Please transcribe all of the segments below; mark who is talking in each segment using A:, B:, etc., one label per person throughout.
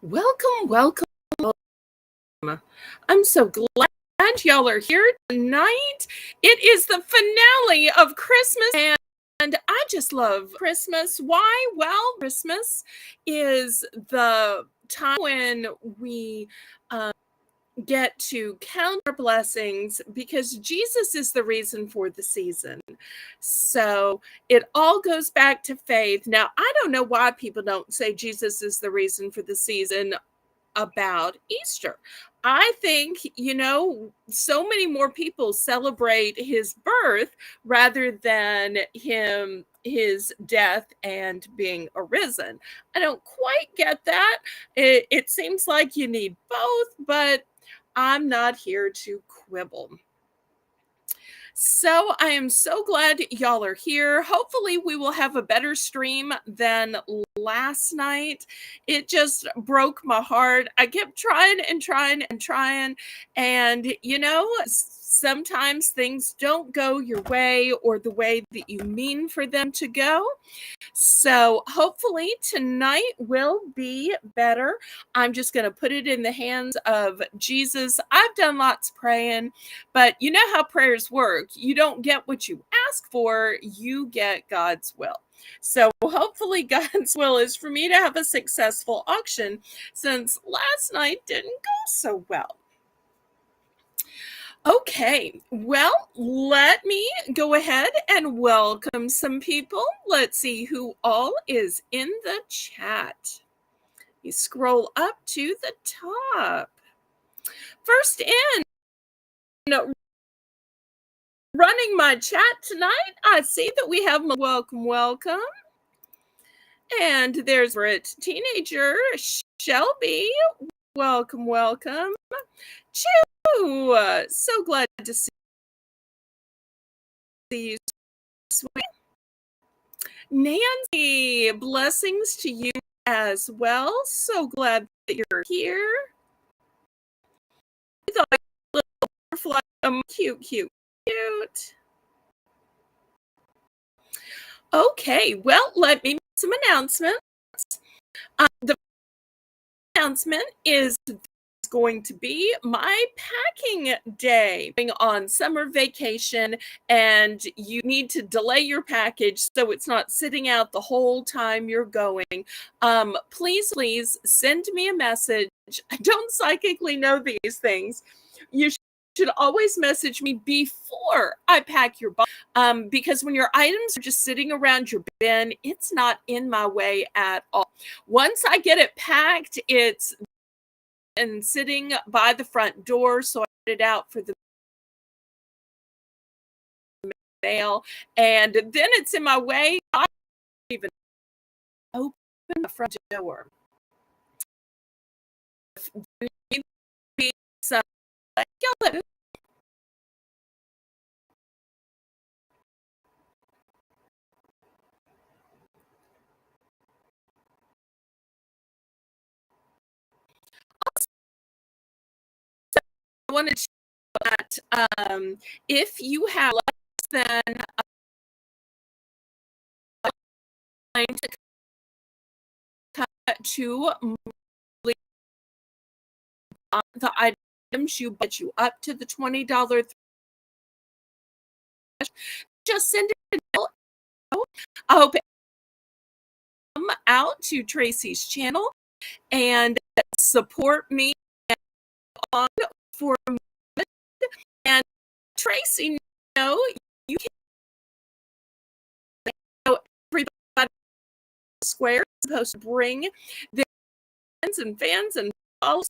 A: Welcome, welcome. I'm so glad y'all are here tonight. It is the finale of Christmas, and I just love Christmas. Why? Well, Christmas is the time when we get to count our blessings because Jesus is the reason for the season. So it all goes back to faith. Now, I don't know why people don't say Jesus is the reason for the season about Easter. I think, so many more people celebrate his birth rather than his death and being arisen. I don't quite get that. It seems like you need both, but I'm not here to quibble. So I am so glad y'all are here. Hopefully, we will have a better stream than last night. It just broke my heart. I kept trying and trying and trying. And, sometimes things don't go your way or the way that you mean for them to go. So hopefully tonight will be better. I'm just going to put it in the hands of Jesus. I've done lots of praying, but you know how prayers work. You don't get what you ask for, you get God's will. So hopefully God's will is for me to have a successful auction since last night didn't go so well. Okay, well, let me go ahead and welcome some people. Let's see who all is in the chat. You scroll up to the top. First in, running my chat tonight, I see that we have welcome. And there's Brit Teenager, Shelby, welcome. Chew, so glad to see you. Nancy, blessings to you as well. So glad that you're here. I thought a little butterfly, cute. Okay, well, let me make some announcements. The announcement is going to be my packing day. Going on summer vacation, and you need to delay your package so it's not sitting out the whole time you're going. Please send me a message. I don't psychically know these things. You should always message me before I pack your box, because when your items are just sitting around your bin, it's not in my way at all. Once I get it packed, it's and sitting by the front door, so I put it out for the mail, and then it's in my way. I don't even open the front door. So, I wanted to that if you have less than to cut to the items you bet you up to the $20 just send it out. I hope it come out to Tracy's channel and support me on for a moment. And Tracy, you can everybody square is supposed to bring their friends and fans and followers.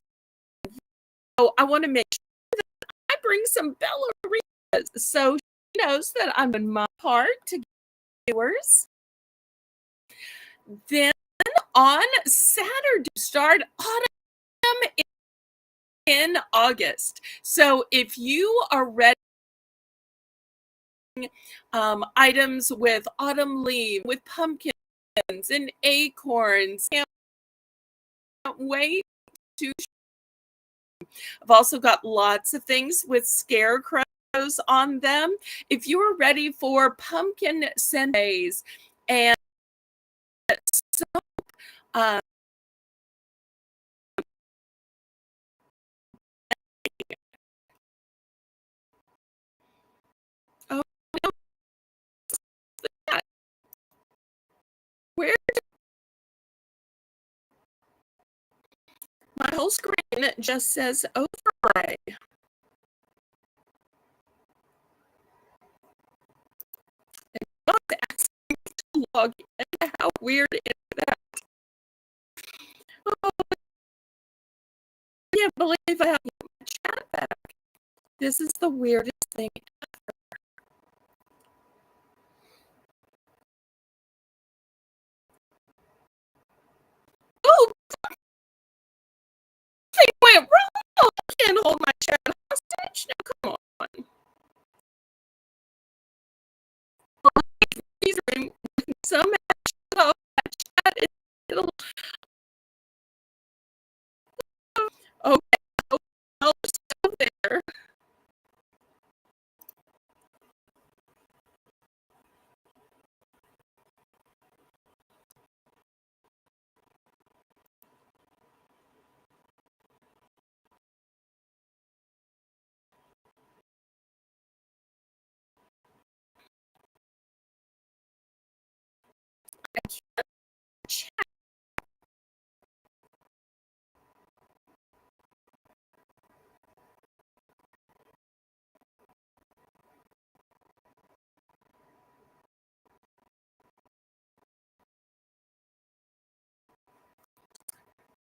A: So I want to make sure that I bring some ballerinas so she knows that I'm in my part to viewers. Then on Saturday, start autumn in August. So if you are ready items with autumn leaves, with pumpkins and acorns, can't wait to. I've also got lots of things with scarecrows on them. If you are ready for pumpkin sundaes and soap, my whole screen just says overlay. And it's asking me to log in. How weird is that? Oh, I can't believe I have my chat back. This is the weirdest thing ever. Oh, something went wrong. I can't hold my chat hostage. Now, come on. He's somehow off that chat. It'll, okay, I'll still there. I can't chat.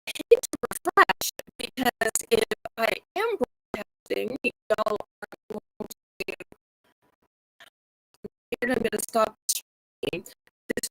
A: I hate to refresh because if I am broadcasting, y'all are going to. I'm going to stop streaming. This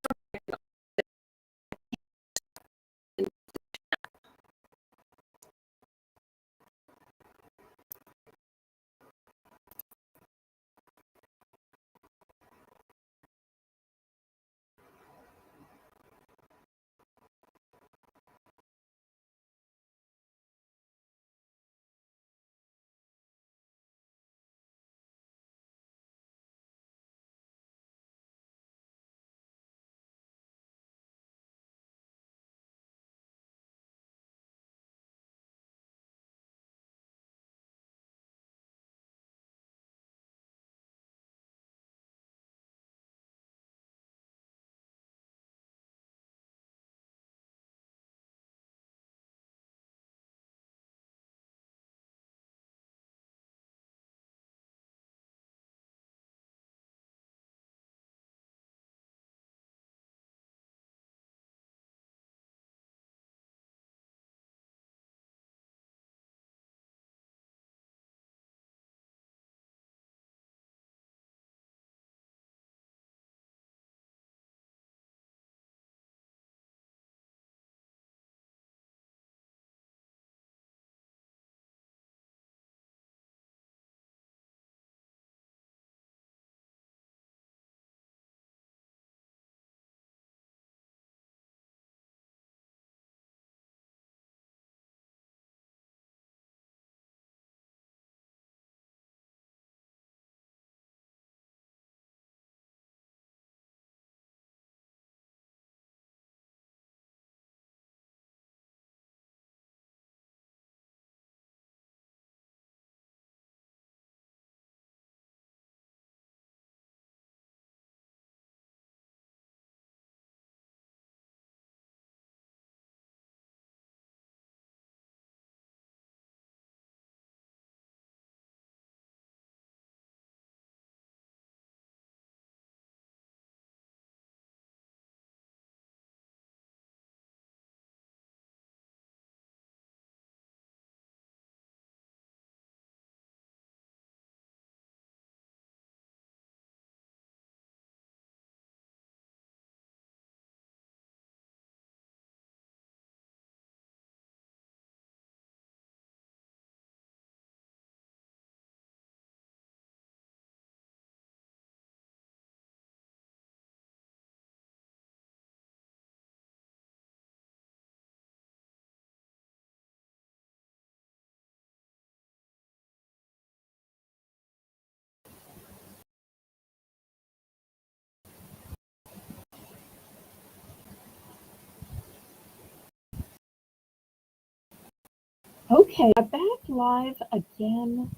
A: Okay, I'm back live again.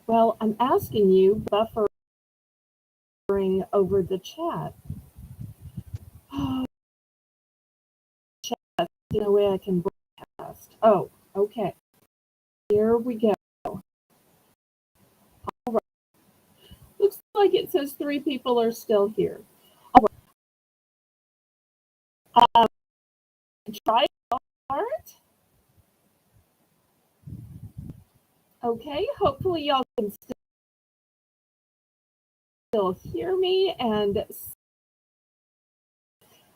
A: Well, I'm asking you, buffering over the chat. Oh, chat, no way I can broadcast. Oh, okay. Here we go. All right. Looks like it says 3 people are still here. All right. Try hard. Okay, hopefully y'all can still hear me. And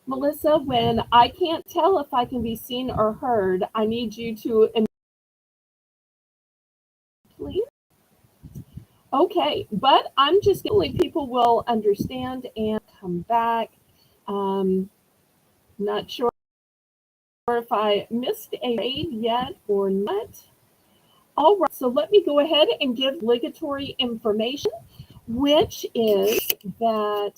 A: Melissa, when I can't tell if I can be seen or heard, I need you to please. Okay, but I'm just hopefully people will understand and come back. Not sure if I missed a grade yet or not. All right, so let me go ahead and give obligatory information, which is that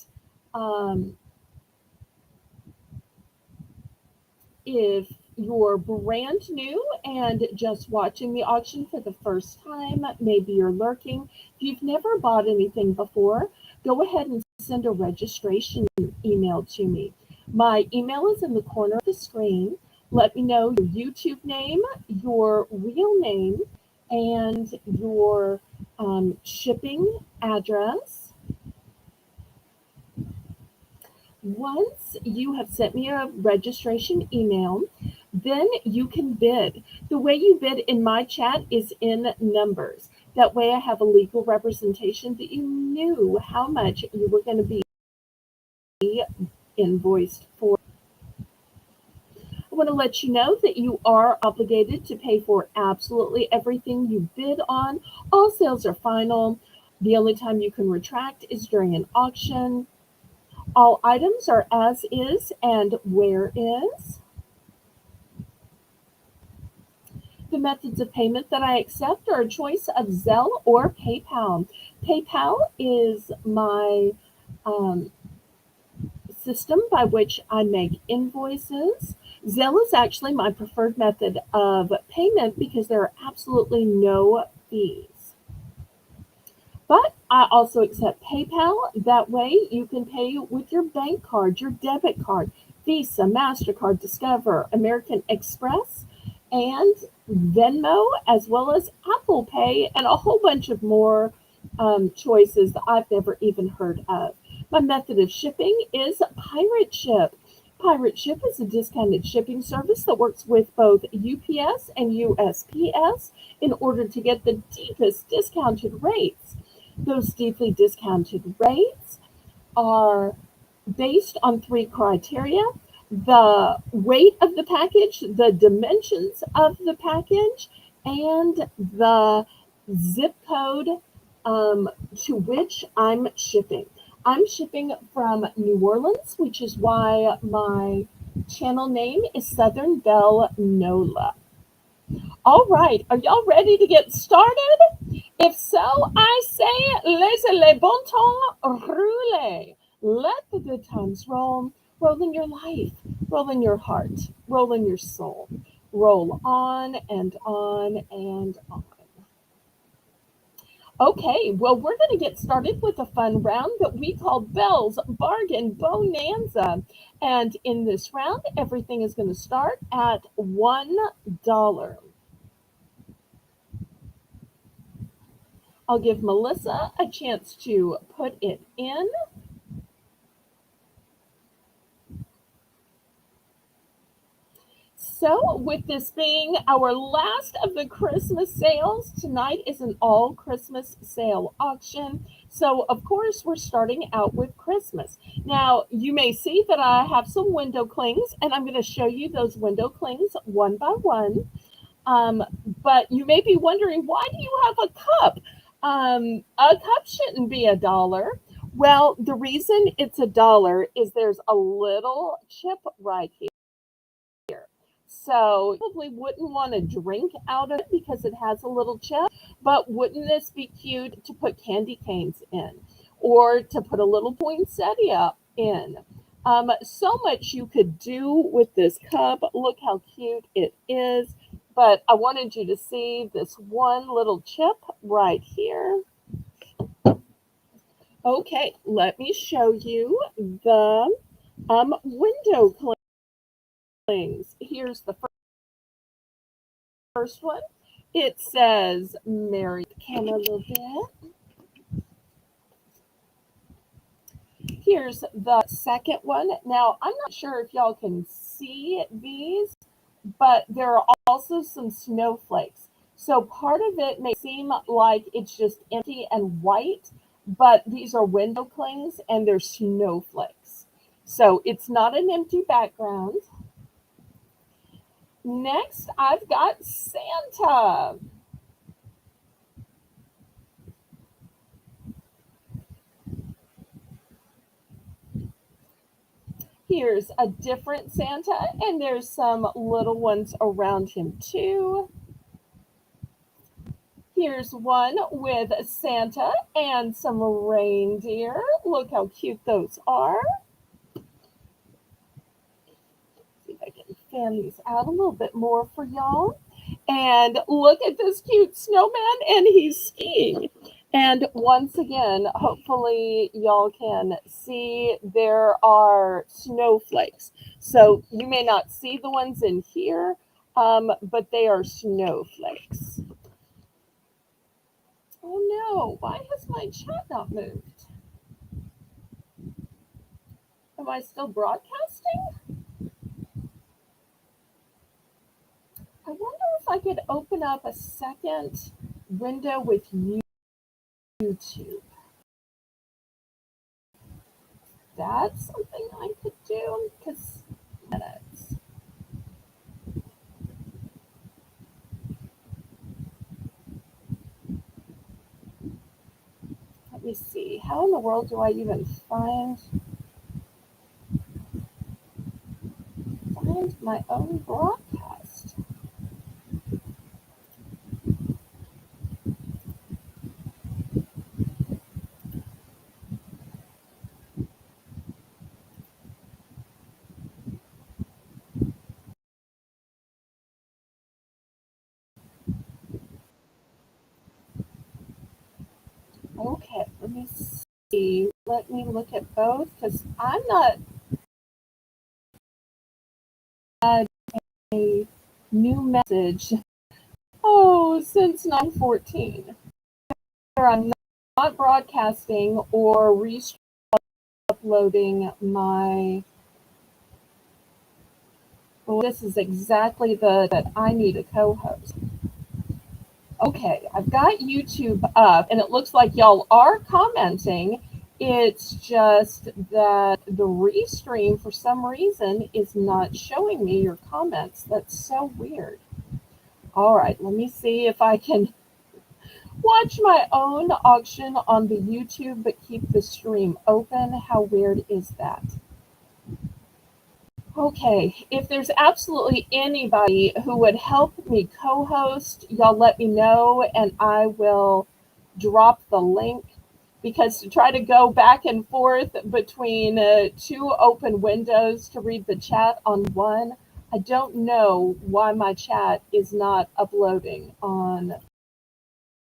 A: if you're brand new and just watching the auction for the first time, maybe you're lurking, if you've never bought anything before, go ahead and send a registration email to me. My email is in the corner of the screen. Let me know your YouTube name, your real name, and your shipping address. Once you have sent me a registration email, then you can bid. The way you bid in my chat is in numbers. That way I have a legal representation that you knew how much you were going to be invoiced for. I want to let you know that you are obligated to pay for absolutely everything you bid on. All sales are final. The only time you can retract is during an auction. All items are as is and where is. The methods of payment that I accept are a choice of Zelle or PayPal. PayPal is my system by which I make invoices. Zelle is actually my preferred method of payment because there are absolutely no fees. But I also accept PayPal. That way you can pay with your bank card, your debit card, Visa, MasterCard, Discover, American Express, and Venmo, as well as Apple Pay, and a whole bunch of more choices that I've never even heard of. My method of shipping is Pirate Ship. Pirate Ship is a discounted shipping service that works with both UPS and USPS in order to get the deepest discounted rates. Those deeply discounted rates are based on 3 criteria: the weight of the package, the dimensions of the package, and the zip code to which I'm shipping. I'm shipping from New Orleans, which is why my channel name is Southern Belle NOLA. All right, are y'all ready to get started? If so, I say, laissez les bon temps rouler. Let the good times roll. Roll in your life, roll in your heart, roll in your soul. Roll on and on and on. Okay, well, we're going to get started with a fun round that we call Belle's Bargain Bonanza. And in this round, everything is going to start at $1. I'll give Melissa a chance to put it in. So, with this being our last of the Christmas sales, tonight is an all Christmas sale auction. So, of course, we're starting out with Christmas. Now, you may see that I have some window clings, and I'm going to show you those window clings one by one. But you may be wondering, why do you have a cup? A cup shouldn't be $1. Well, the reason it's $1 is there's a little chip right here. So you probably wouldn't want to drink out of it because it has a little chip, but wouldn't this be cute to put candy canes in or to put a little poinsettia in? So much you could do with this cup. Look how cute it is. But I wanted you to see this one little chip right here. Okay, let me show you the window clings. Here's the first one. It says Merry Camera a little bit. Here's the second one. Now, I'm not sure if y'all can see these, but there are also some snowflakes. So part of it may seem like it's just empty and white, but these are window clings and they're snowflakes. So it's not an empty background. Next, I've got Santa. Here's a different Santa, and there's some little ones around him too. Here's one with Santa and some reindeer. Look how cute those are. See if I can fan these out a little bit more for y'all. And look at this cute snowman, and he's skiing. And once again, hopefully y'all can see there are snowflakes. So you may not see the ones in here, but they are snowflakes. Oh no, why has my chat not moved? Am I still broadcasting? I wonder if I could open up a second window with YouTube. That's something I could do because minutes. Let me see. How in the world do I even find my own broadcast? Okay, let me see. Let me look at both because I'm not had a new message. Oh, since 9/14. I'm not broadcasting or re-uploading my. Well, this is exactly that I need a co-host. Okay, I've got YouTube up, and it looks like y'all are commenting. It's just that the restream, for some reason, is not showing me your comments. That's so weird. All right, let me see if I can watch my own auction on the YouTube, but keep the stream open. How weird is that? Okay, if there's absolutely anybody who would help me co-host, y'all let me know and I will drop the link, because to try to go back and forth between two open windows to read the chat on one, I don't know why my chat is not uploading on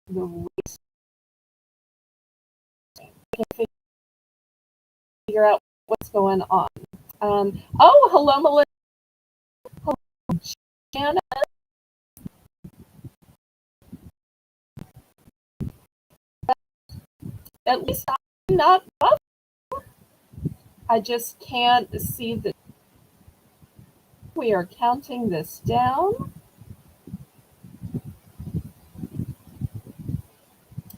A: the I can figure out what's going on. Oh, hello, Melissa. Hello, Jana. At least I'm not up. I just can't see the. We are counting this down.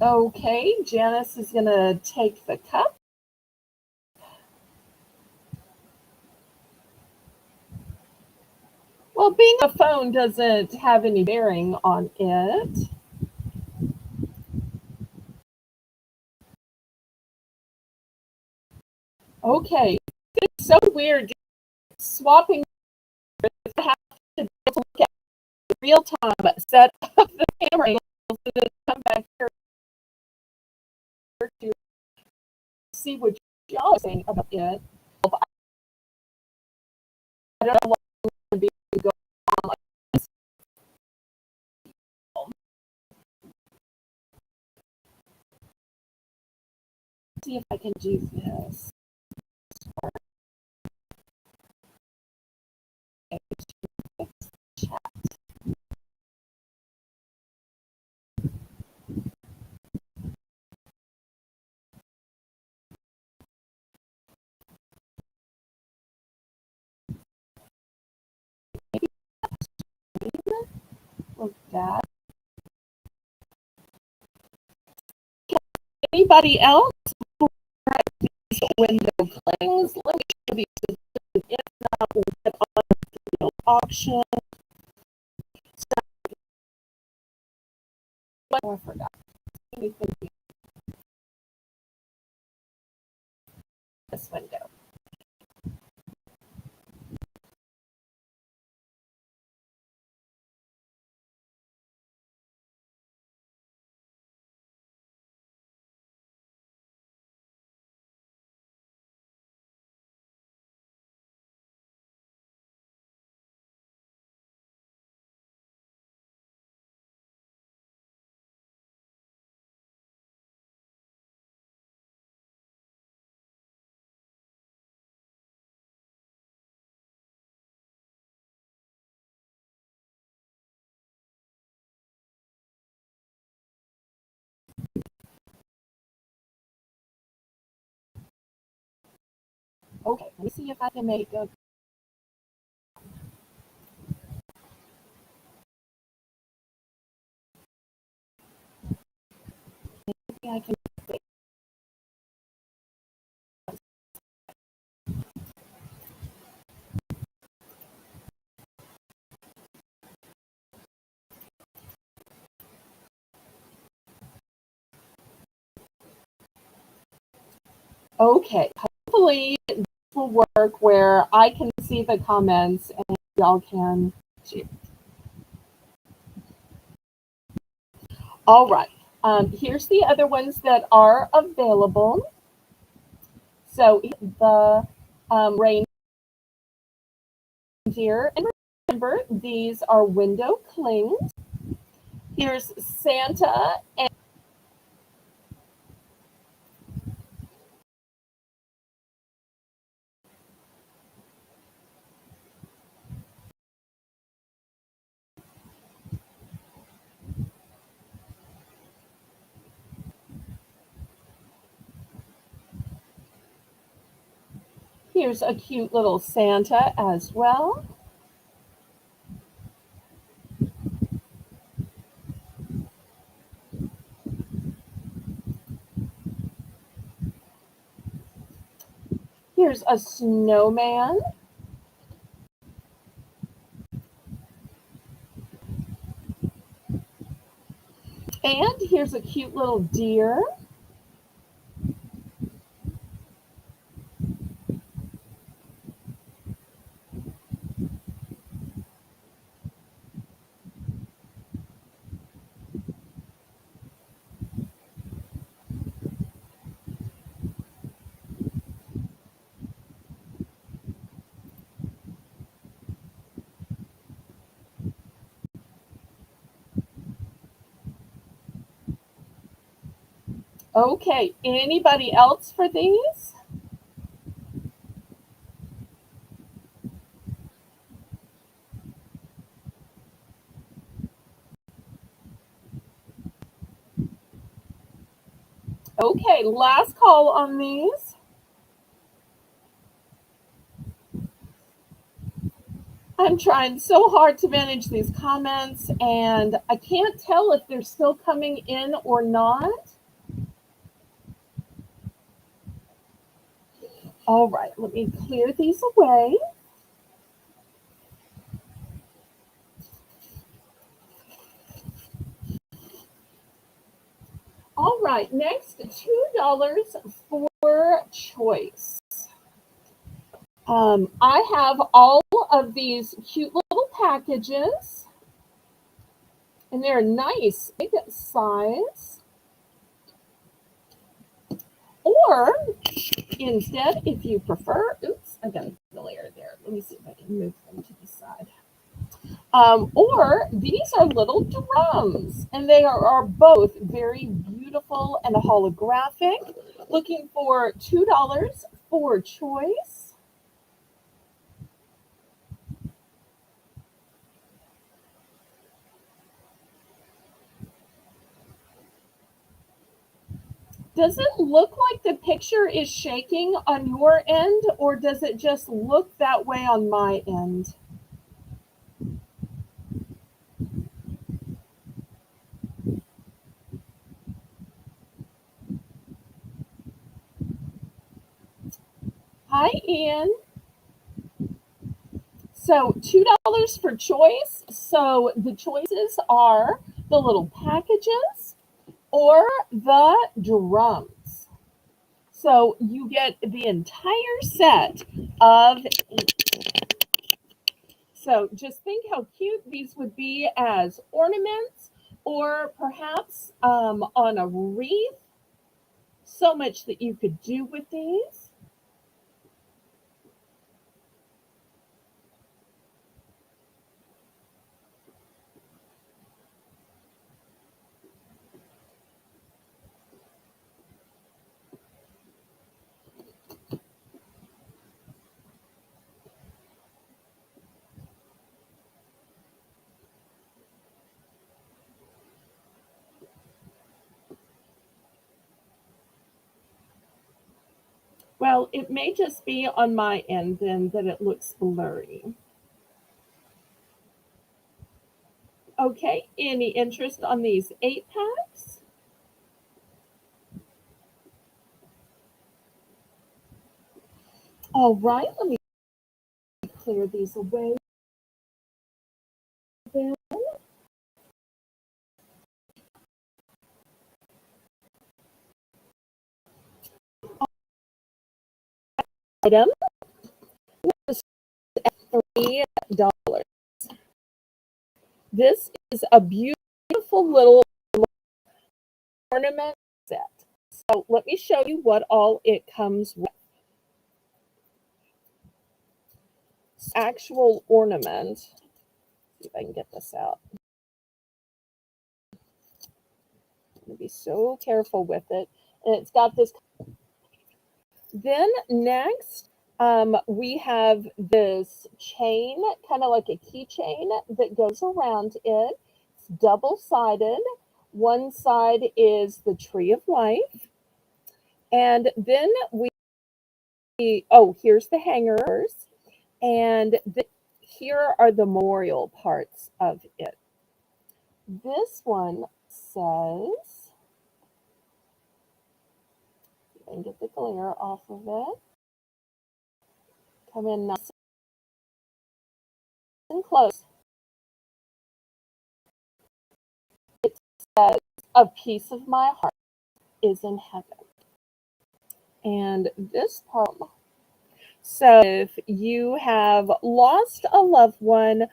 A: Okay, Janice is going to take the cup. Well, being a phone doesn't have any bearing on it. Okay, it's so weird swapping. I have to look at real time set up the camera to come back here to see what y'all are saying about it. I don't know what would be going on like this. see if I can do this. Like that. Anybody else who has these window clings? Let me show these. If not, we'll get on the auction. So, oh, I forgot. This window. Okay, let me see if I can make a. Maybe I can. Okay, hopefully this will work where I can see the comments and y'all can see. All right, here's the other ones that are available. So the reindeer, and remember, these are window clings. Here's Santa and here's a cute little Santa as well. Here's a snowman. And here's a cute little deer. Okay, anybody else for these? Okay, last call on these. I'm trying so hard to manage these comments, and I can't tell if they're still coming in or not. All right, let me clear these away. All right, next, $2 for choice. I have all of these cute little packages, and they're nice, big size. Or instead, if you prefer, oops, I got a layer there. Let me see if I can move them to the side. Or these are little drums, and they are both very beautiful and holographic. Looking for $2 for choice. Does it look like the picture is shaking on your end, or does it just look that way on my end? Hi, Ian. So $2 for choice. So the choices are the little packages or the drums. So you get the entire set of. So just think how cute these would be as ornaments or perhaps on a wreath. So much that you could do with these. Well, it may just be on my end then that it looks blurry. Okay, any interest on these 8 packs? All right, let me clear these away then. Item is $3. This is a beautiful little ornament set. So let me show you what all it comes with. Actual ornament. See if I can get this out. I'm going to be so careful with it. And it's got this. Then next, we have this chain, kind of like a keychain that goes around it. It's double-sided. One side is the tree of life. And then oh, here's the hangers. And here are the memorial parts of it. This one says, and get the glare off of it. Come in nice and close. It says, "A piece of my heart is in heaven." And this part, so if you have lost a loved one,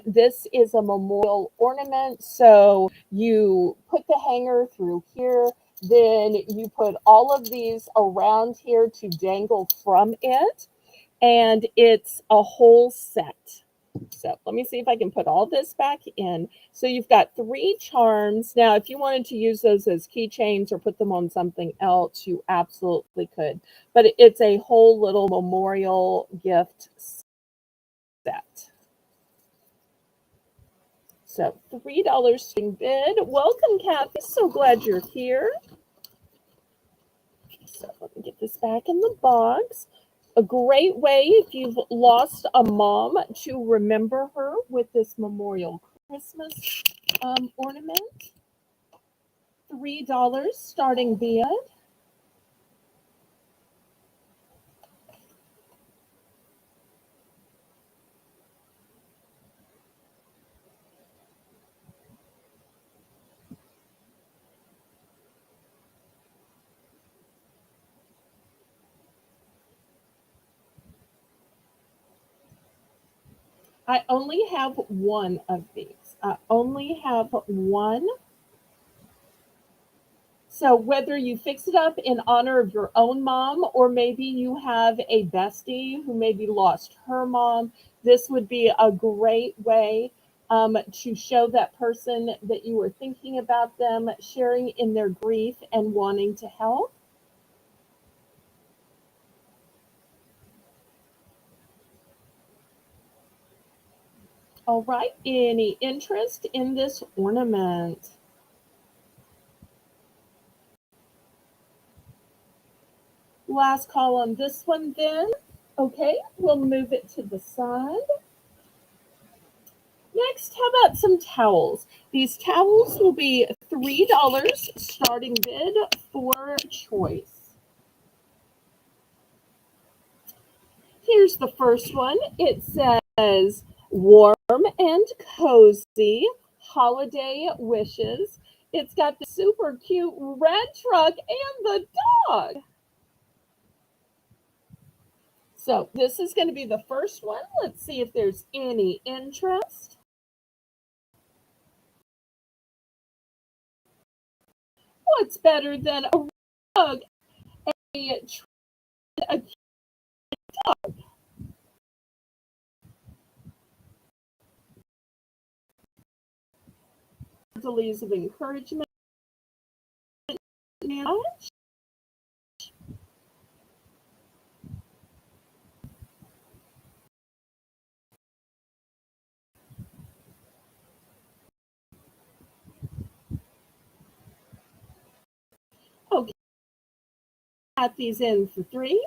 A: this is a memorial ornament. So you put the hanger through here, then you put all of these around here to dangle from it, and it's a whole set. So let me see if I can put all this back in. So you've got 3 charms. Now, if you wanted to use those as keychains or put them on something else, you absolutely could. But it's a whole little memorial gift set. So $3 bid. Welcome, Kathy. So glad you're here. So let me get this back in the box. A great way if you've lost a mom to remember her with this memorial Christmas ornament. $3 starting bid. I only have one of these. I only have one. So whether you fix it up in honor of your own mom, or maybe you have a bestie who maybe lost her mom, this would be a great way to show that person that you were thinking about them, sharing in their grief, and wanting to help. All right, any interest in this ornament? Last call on this one then. Okay, we'll move it to the side. Next, how about some towels? These towels will be $3 starting bid for choice. Here's the first one. It says warm and cozy holiday wishes. It's got the super cute red truck and the dog. So this is going to be the first one. Let's see if there's any interest. What's better than a rug, a leaves of encouragement? Now, okay, got these in for 3.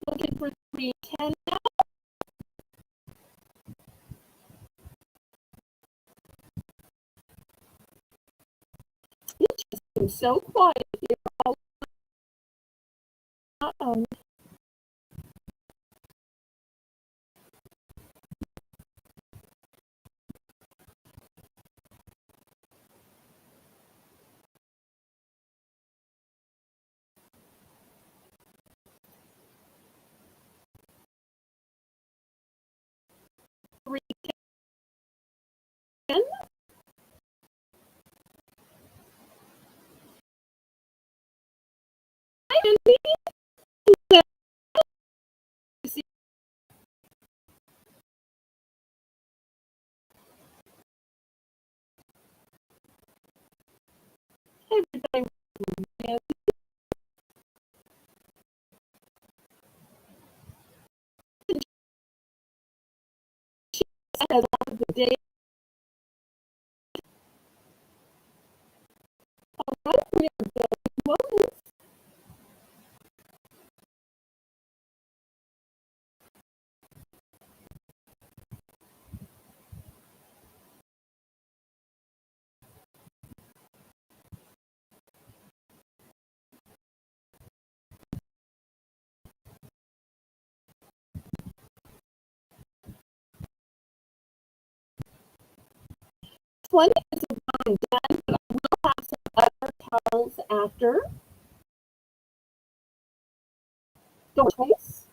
A: Looking for 310. It just seems so quiet here. Uh-oh. Everybody has of the day. We are going. One is done, but I will have some other towels after. Don't place.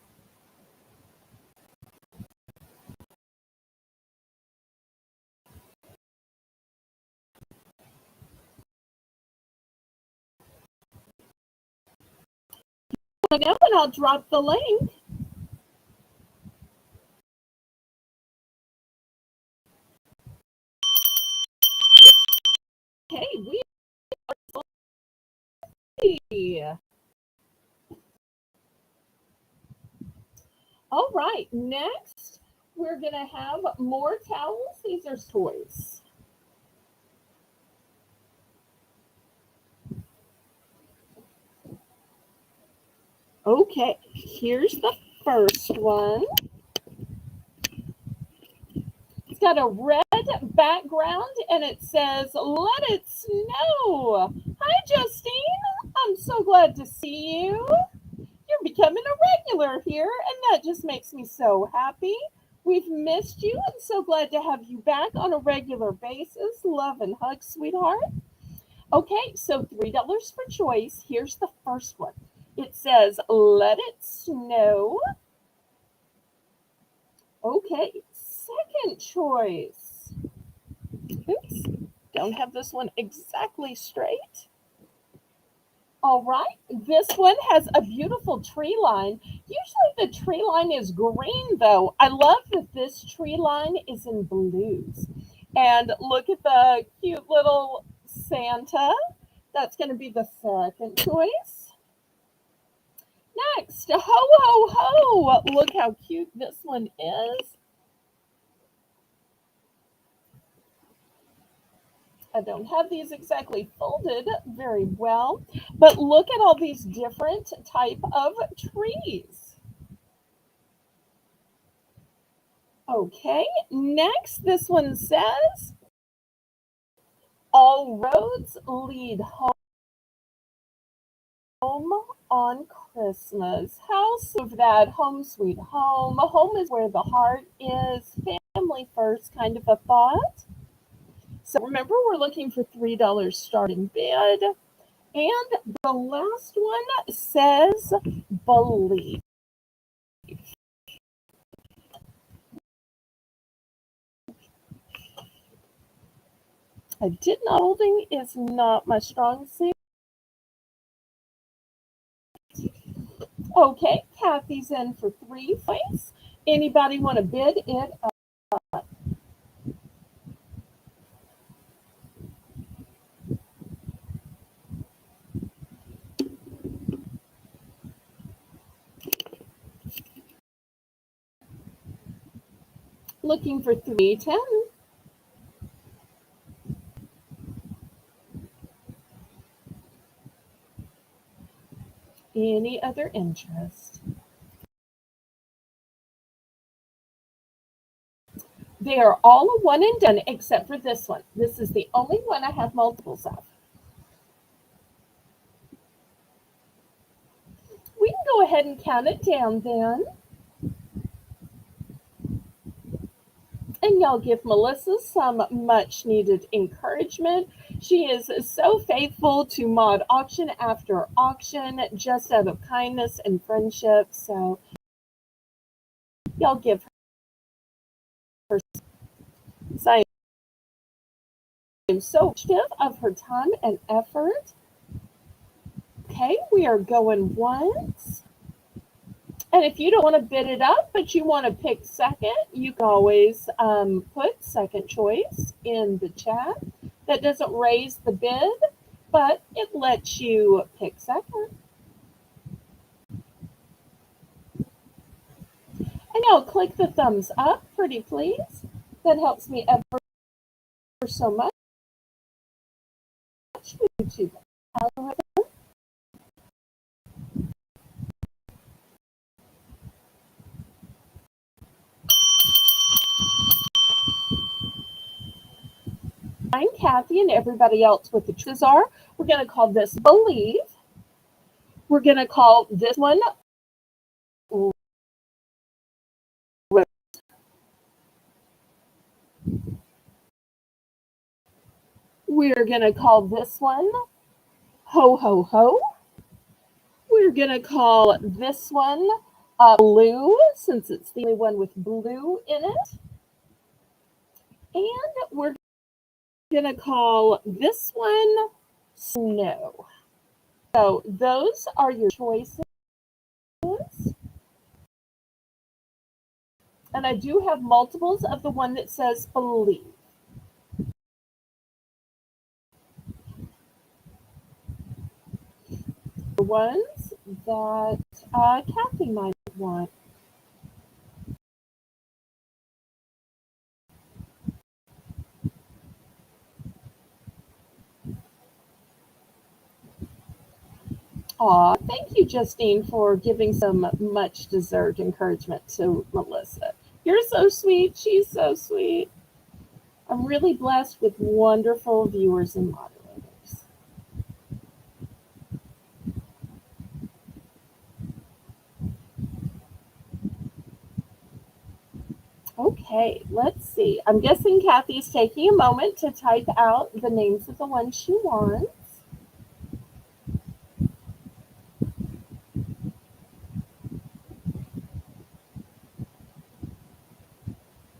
A: I know, and I'll drop the link. Okay, we are. All right, next we're going to have more towels. These are toys. Okay, here's the first one. It's got a red background and it says, "Let it snow." Hi, Justine. I'm so glad to see you. You're becoming a regular here, and that just makes me so happy. We've missed you and so glad to have you back on a regular basis. Love and hugs, sweetheart. Okay, so $3 for choice. Here's the first one. It says, "Let it snow." Okay, second choice. Oops, don't have this one exactly straight. All right, this one has a beautiful tree line. Usually the tree line is green though. I love that this tree line is in blues. And look at the cute little Santa. That's going to be the second choice. Next, ho ho ho. Look how cute this one is. I don't have these exactly folded very well, but look at all these different type of trees. Okay, next this one says, all roads lead home on Christmas. How of that home sweet home. Home is where the heart is. Family first kind of a thought. So remember, we're looking for $3 starting bid. And the last one says believe. I did not holding is not my strong suit. Okay, Kathy's in for 3 points. Anybody want to bid it up? Looking for 310. Any other interest? They are all a one and done except for this one. This is the only one I have multiples of. We can go ahead and count it down then. And y'all give Melissa some much needed encouragement. She is so faithful to mod auction after auction, just out of kindness and friendship. So y'all give her some. I'm so appreciative of her time and effort. Okay, we are going once. And if you don't want to bid it up, but you want to pick second, you can always put second choice in the chat. That doesn't raise the bid, but it lets you pick second. And y'all click the thumbs up, pretty please. That helps me ever so much. YouTube algorithm. I'm Kathy and everybody else with the Trizar. We're going to call this Believe. We're going to call this one We're going to call this one Ho Ho Ho. We're going to call this one Blue, since it's the only one with blue in it. And we're going to call this one Snow. So those are your choices. And I do have multiples of the one that says Believe. The ones that Kathy might want. Aw, thank you, Justine, for giving some much deserved encouragement to Melissa. You're so sweet. She's so sweet. I'm really blessed with wonderful viewers and moderators. Okay, let's see. I'm guessing Kathy's taking a moment to type out the names of the ones she wants.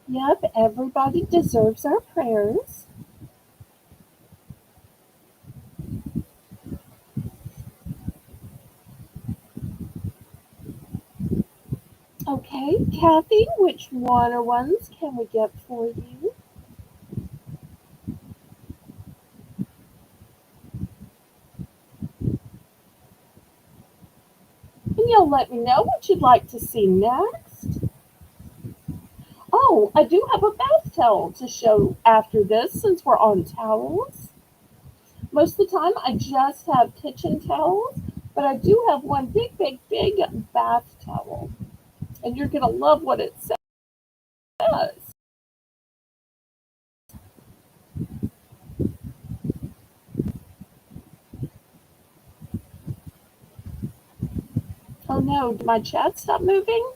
A: Yep, everybody deserves our prayers. Okay, Kathy, which ones can we get for you? And you'll let me know what you'd like to see next. Oh, I do have a bath towel to show after this since we're on towels. Most of the time I just have kitchen towels, but I do have one big, big, big bath towel. And you're going to love what it says. Oh no, did my chat stop moving?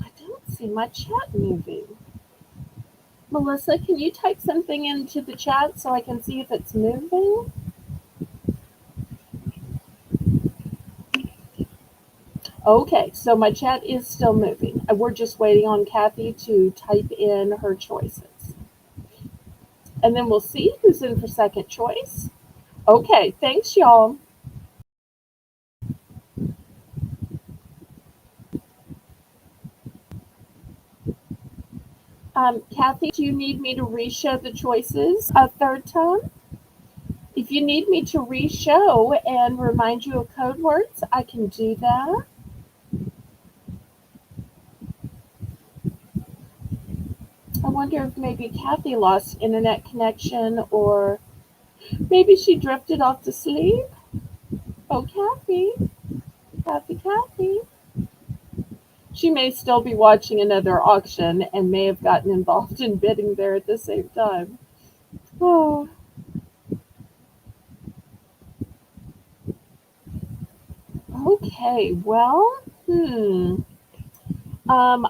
A: I don't see my chat moving. Melissa, can you type something into the chat so I can see if it's moving? Okay, so my chat is still moving. We're just waiting on Kathy to type in her choices. And then we'll see who's in for second choice. Okay, thanks, y'all. Kathy, do you need me to re-show the choices a third time? If you need me to re-show and remind you of code words, I can do that. I wonder if maybe Kathy lost internet connection or maybe she drifted off to sleep. Oh, Kathy, Kathy. She may still be watching another auction and may have gotten involved in bidding there at the same time. Oh, okay. Well,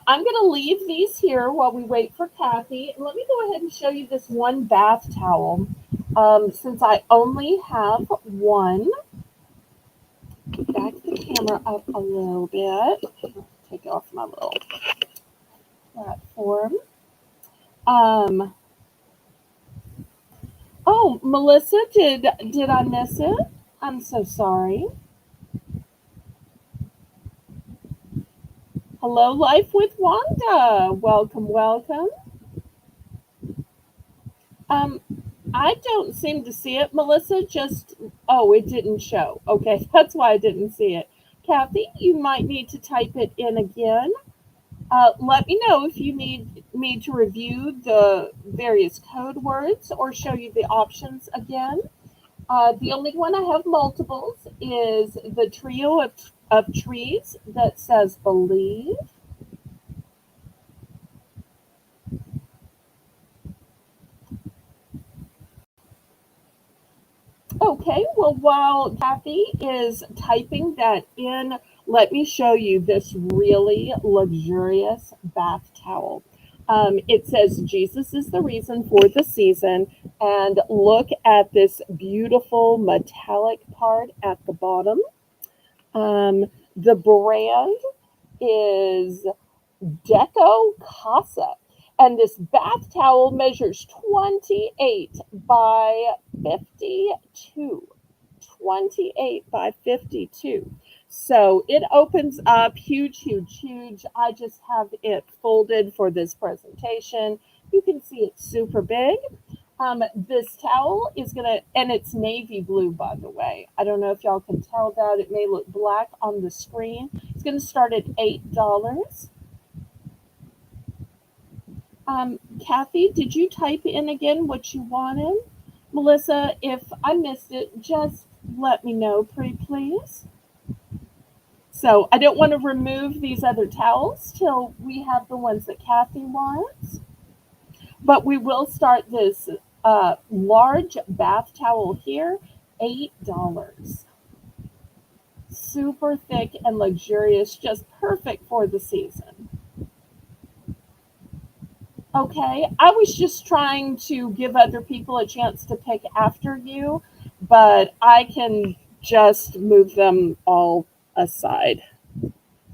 A: I'm going to leave these here while we wait for Kathy. And let me go ahead and show you this one bath towel. Since I only have one, back the camera up a little bit. Take off my little platform. Um, oh, Melissa, did I miss it? I'm so sorry. Hello, Life with Wanda. Welcome, welcome. Um, I don't seem to see it, Melissa. Oh, it didn't show. Okay, that's why I didn't see it. Kathy, you might need to type it in again. Let me know if you need me to review the various code words or show you the options again. The only one I have multiples is the trio of trees that says believe. Okay, well, while Kathy is typing that in, let me show you this really luxurious bath towel. It says Jesus is the reason for the season, and look at this beautiful metallic part at the bottom. The brand is Deco Casa. And this bath towel measures 28 by 52. 28 by 52. So it opens up huge, huge, huge. I just have it folded for this presentation. You can see it's super big. This towel is gonna, and it's navy blue, by the way. I don't know if y'all can tell that. It may look black on the screen. It's gonna start at $8. Kathy, did you type in again what you wanted? Melissa, if I missed it, just let me know, pretty please. So I don't want to remove these other towels till we have the ones that Kathy wants. But we will start this large bath towel here, $8. Super thick and luxurious, just perfect for the season. Okay, I was just trying to give other people a chance to pick after you, but I can just move them all aside.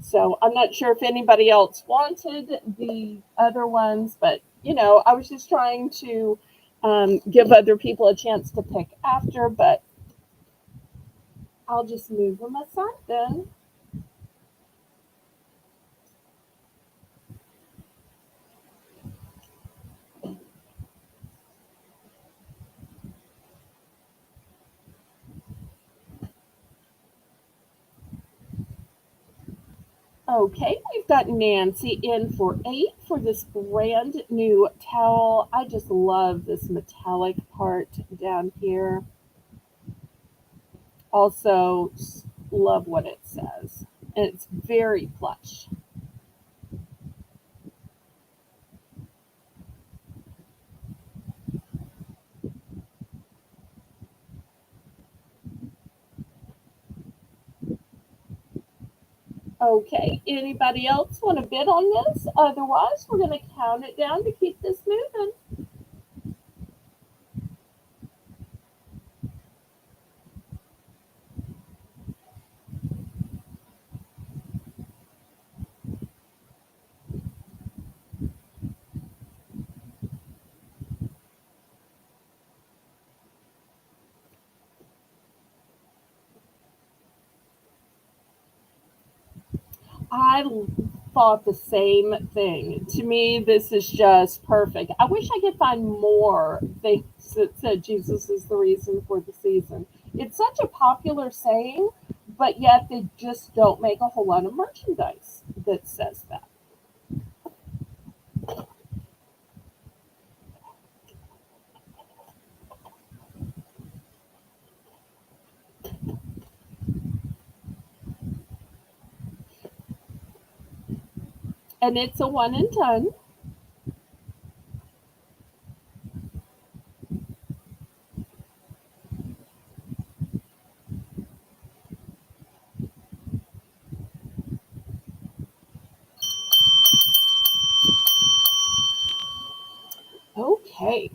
A: So I'm not sure if anybody else wanted the other ones, but I was just trying to give other people a chance to pick after, but I'll just move them aside then. Okay, we've got Nancy in for 8 for this brand new towel. I just love this metallic part down here. Also, love what it says. And it's very plush. Okay, anybody else want to bid on this? Otherwise, we're going to count it down to keep this moving. I thought the same thing. To me, this is just perfect. I wish I could find more things that said Jesus is the reason for the season. It's such a popular saying, but yet they just don't make a whole lot of merchandise that says that. And it's a one and done. Okay.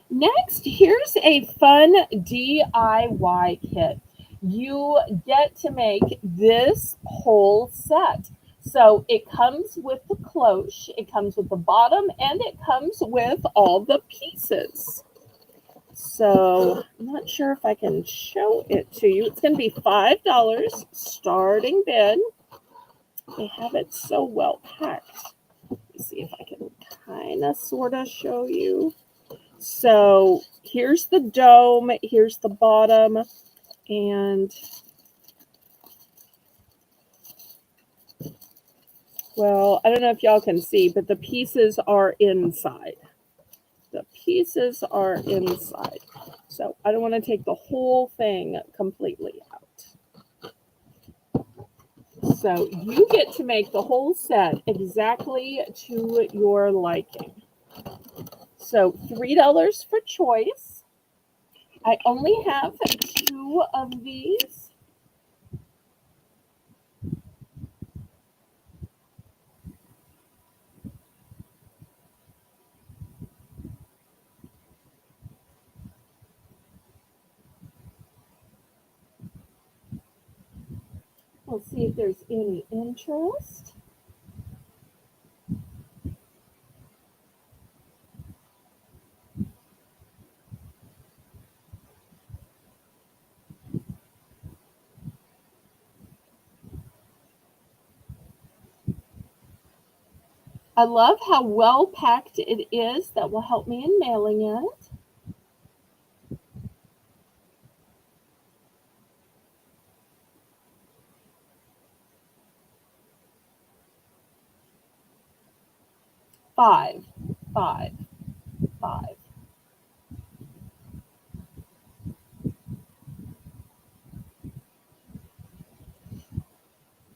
A: Next, here's a fun DIY kit. You get to make this whole set. So it comes with the cloche, it comes with the bottom, and it comes with all the pieces. So I'm not sure if I can show it to you. It's going to be $5 starting bid. They have it so well packed. Let me see if I can kind of sort of show you. So here's the dome, here's the bottom, and well, I don't know if y'all can see, but the pieces are inside. The pieces are inside. So I don't want to take the whole thing completely out. So you get to make the whole set exactly to your liking. So $3 for choice. I only have 2 of these. We'll see if there's any interest. I love how well packed it is. That will help me in mailing it. Five, five, five.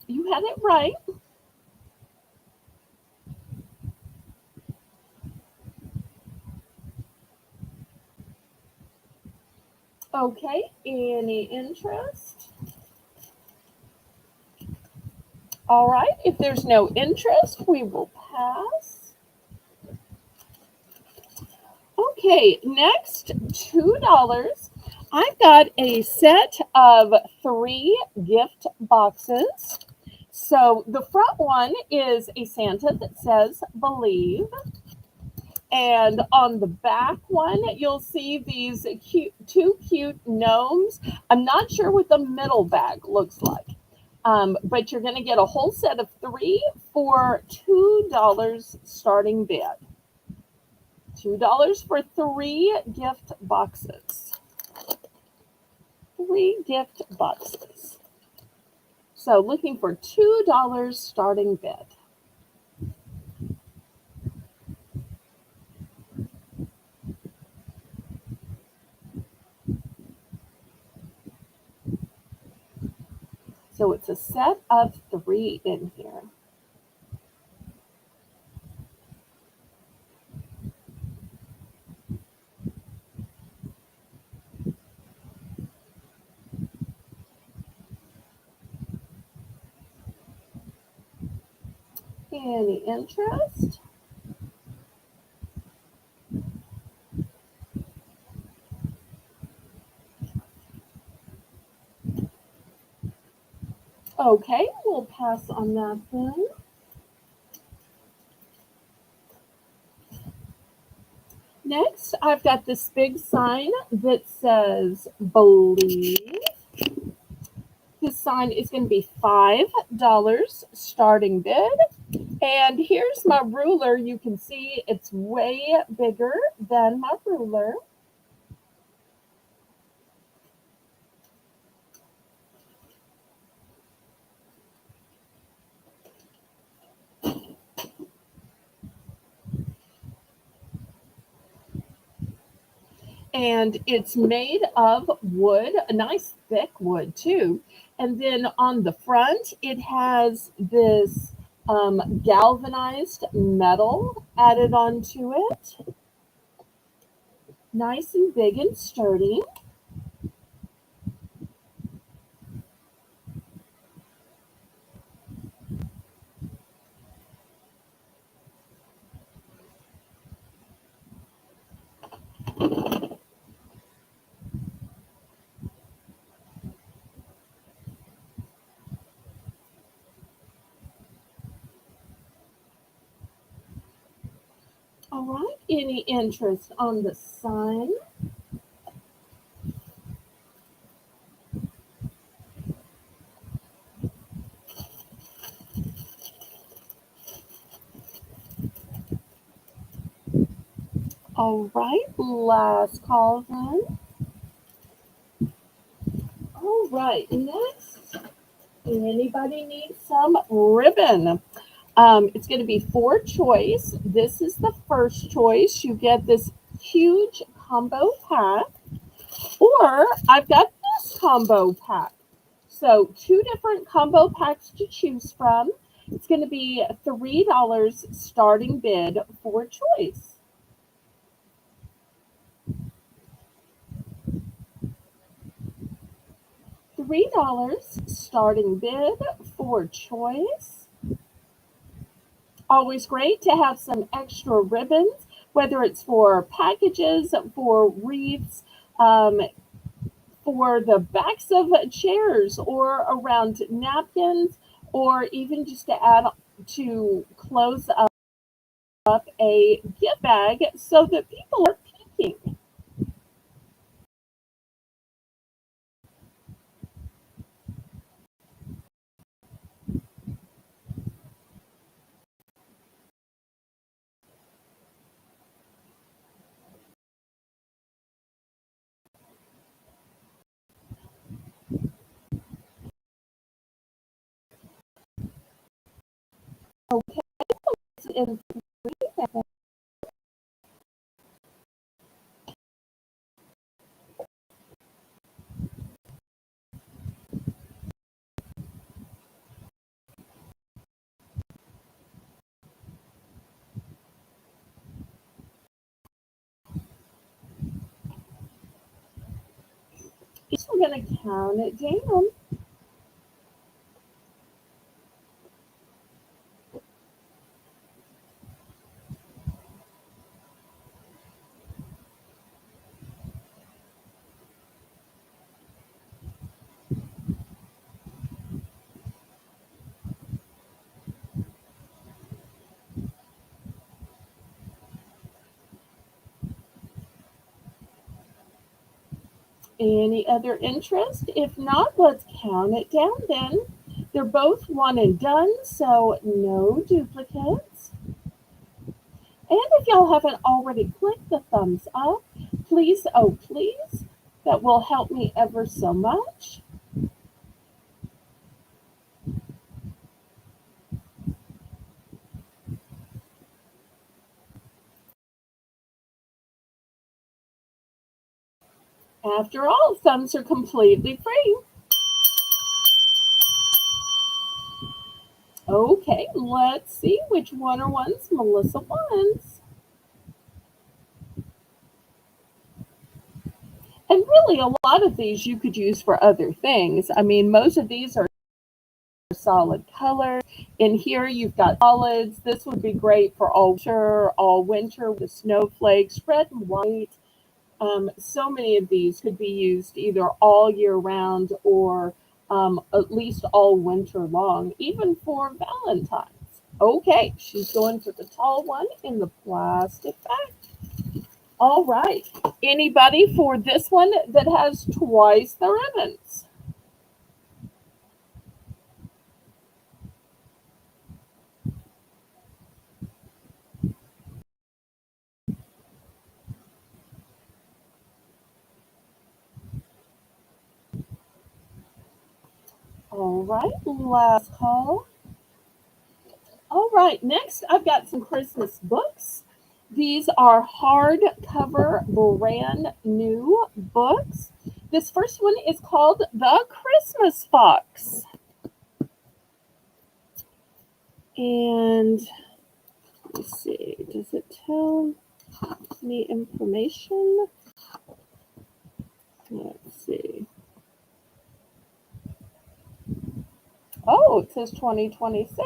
A: You had it right. Okay, any interest? All right, if there's no interest, we will pass. Okay, next $2. I've got a set of three gift boxes. So the front one is a Santa that says believe. And on the back one, you'll see these two cute gnomes. I'm not sure what the middle bag looks like, but you're going to get a whole set of three for $2 starting bid. $2 for three gift boxes. Three gift boxes. So looking for $2 starting bid. So it's a set of three in here. Any interest? Okay, we'll pass on that then. Next, I've got this big sign that says believe. This sign is going to be $5 starting bid. And here's my ruler. You can see it's way bigger than my ruler. And it's made of wood, a nice thick wood too. And then on the front, it has this galvanized metal added onto it. Nice and big and sturdy. All right, any interest on the sign? All right, last call then. All right, next, anybody need some ribbon? It's going to be four choice. This is the first choice. You get this huge combo pack, or I've got this combo pack. So two different combo packs to choose from. It's going to be $3 starting bid for choice. $3 starting bid for choice. Always great to have some extra ribbons, whether it's for packages, for wreaths, for the backs of chairs, or around napkins, or even just to add to close up a gift bag so that people are peeking. Okay, and we're going to count it down. Any other interest? If not, let's count it down then. They're both one and done, so no duplicates. And if y'all haven't already clicked the thumbs up, please, oh please, that will help me ever so much. After all, thumbs are completely free. Okay, let's see which one are ones Melissa wants. And really, a lot of these you could use for other things. I mean, most of these are solid colors. In here, you've got solids. This would be great for all winter with the snowflakes, red and white. So many of these could be used either all year round or at least all winter long, even for Valentine's. Okay, she's going for the tall one in the plastic bag. All right. Anybody for this one that has twice the ribbons? All right, last call. All right, next I've got some Christmas books. These are hardcover, brand new books. This first one is called The Christmas Fox. And let's see, does it tell me information? Let's see. Oh, it says 2026.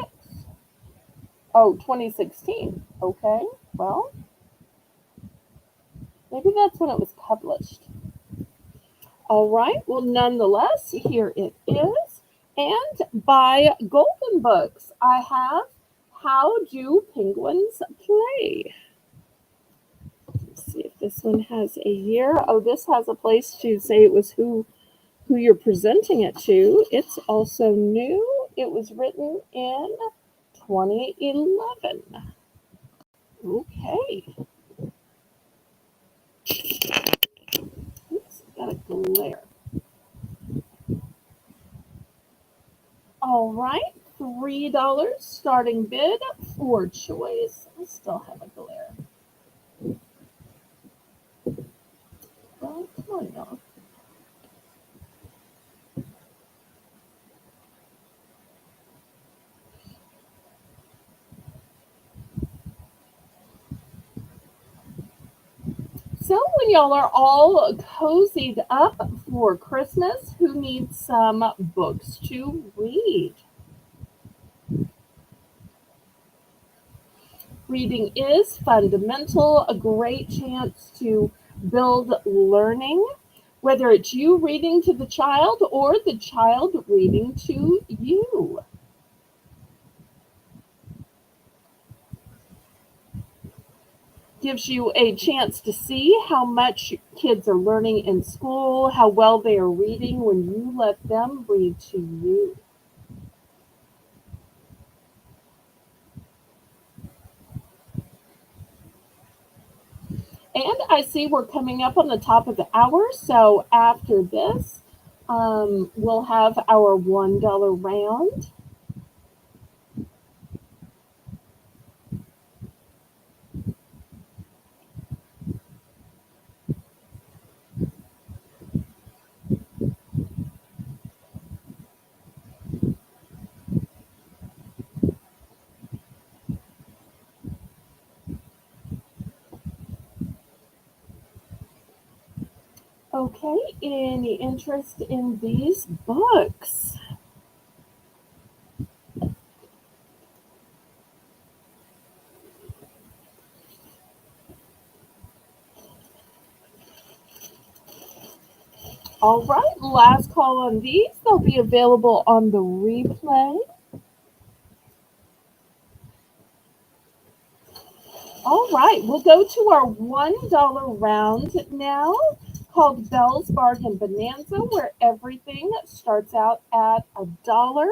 A: Oh, 2016. Okay, well, maybe that's when it was published. All right, well, nonetheless, here it is. And by Golden Books, I have How Do Penguins Play? Let's see if this one has a year. Oh, this has a place to say it was who you're presenting it to. It's also new. It was written in 2011. Okay. Oops, got a glare. All right, $3 starting bid for choice. I still have a glare. Well, come on, y'all. So when y'all are all cozied up for Christmas, who needs some books to read? Reading is fundamental, a great chance to build learning, whether it's you reading to the child or the child reading to you. Gives you a chance to see how much kids are learning in school, how well they are reading when you let them read to you. And I see we're coming up on the top of the hour, so after this, we'll have our $1 round. Okay, any interest in these books? All right, last call on these. They'll be available on the replay. All right, we'll go to our $1 round now called Belle's Bargain Bonanza, where everything starts out at $1.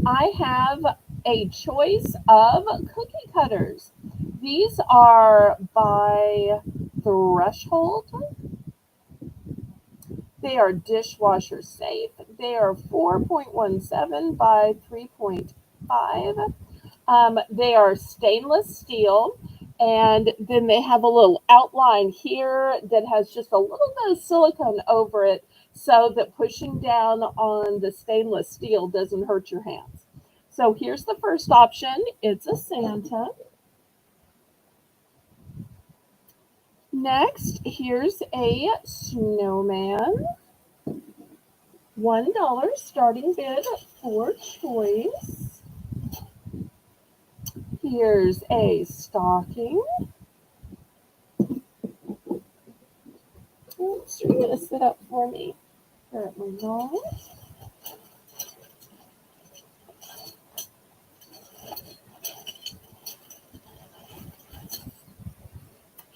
A: I have a choice of cookie cutters. These are by Threshold. They are dishwasher safe. They are 4.17 by 3.5. They are stainless steel, and then they have a little outline here that has just a little bit of silicone over it so that pushing down on the stainless steel doesn't hurt your hands. So here's the first option. It's a Santa. Next, here's a snowman. $1 starting bid for choice. Here's a stocking. Oops, you're going to sit up for me. Here at my nose.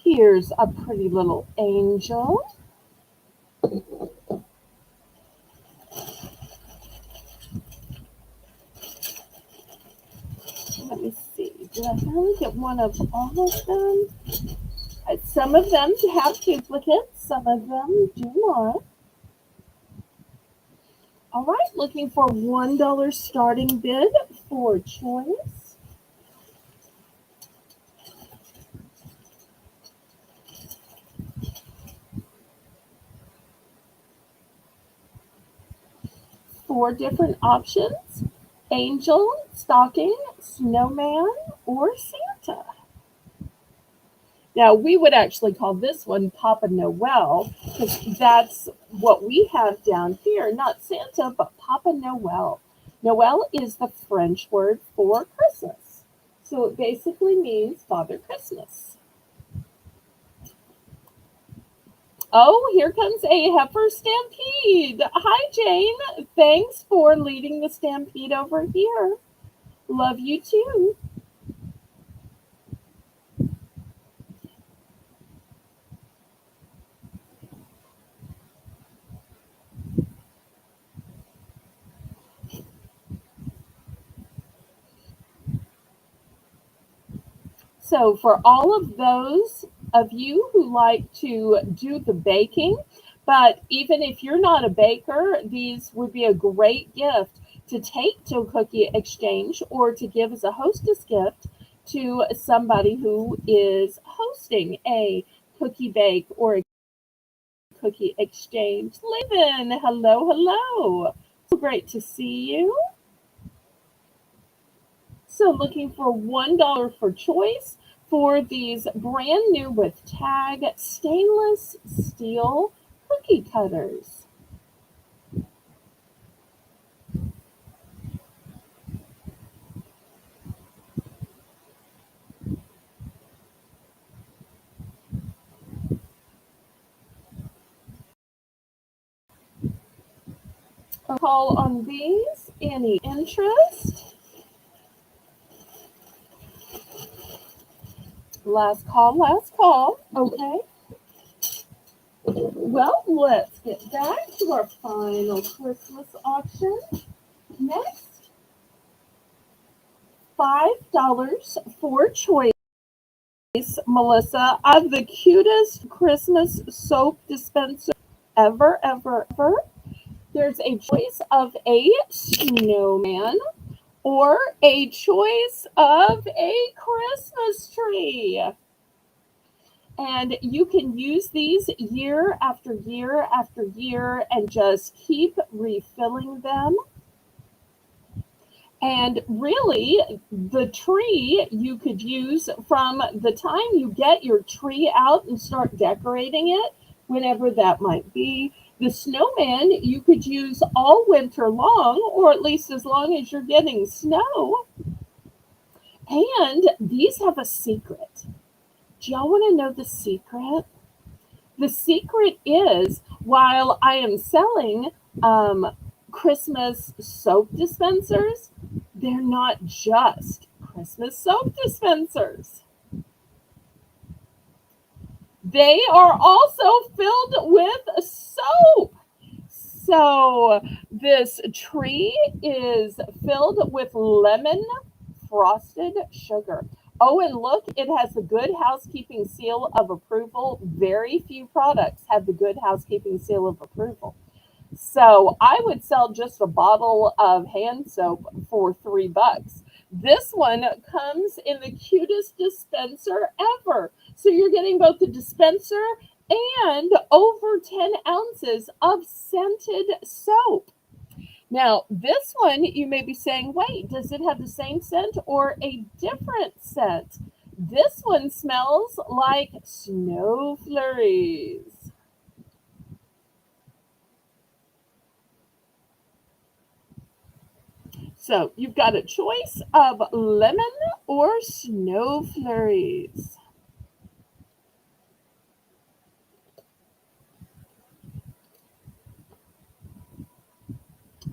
A: Here's a pretty little angel. Let me see. Did I finally get one of all of them? Some of them have duplicates. Some of them do not. All right, looking for $1 starting bid for choice. Four different options: angel, stocking, snowman, or Santa. Now, we would actually call this one Papa Noel because that's what we have down here. Not Santa, but Papa Noel. Noel is the French word for Christmas. So it basically means Father Christmas. Oh, here comes a heifer stampede. Hi, Jane. Thanks for leading the stampede over here. Love you too. So for all of those of you who like to do the baking, but even if you're not a baker, these would be a great gift to take to a cookie exchange or to give as a hostess gift to somebody who is hosting a cookie bake or a cookie exchange. Levin, hello, hello. So great to see you. So looking for $1 for choice for these brand new with tag stainless steel cookie cutters. A call on these. Any interest? Last call, last call. Okay. Well, let's get back to our final Christmas auction. Next, $5 for choice. Melissa, I have the cutest Christmas soap dispenser ever, ever, ever. There's a choice of a snowman or a choice of a Christmas tree. And you can use these year after year after year and just keep refilling them. And really, the tree you could use from the time you get your tree out and start decorating it, whenever that might be. The snowman you could use all winter long, or at least as long as you're getting snow. And these have a secret. Do y'all want to know the secret? The secret is while I am selling Christmas soap dispensers, they're not just Christmas soap dispensers. They are also filled with soap. So this tree is filled with lemon frosted sugar. Oh, and look, it has the Good Housekeeping seal of approval. Very few products have the Good Housekeeping seal of approval. So I would sell just a bottle of hand soap for $3. This one comes in the cutest dispenser ever. So you're getting both the dispenser and over 10 ounces of scented soap. Now, this one, you may be saying, wait, does it have the same scent or a different scent? This one smells like snow flurries. So you've got a choice of lemon or snow flurries.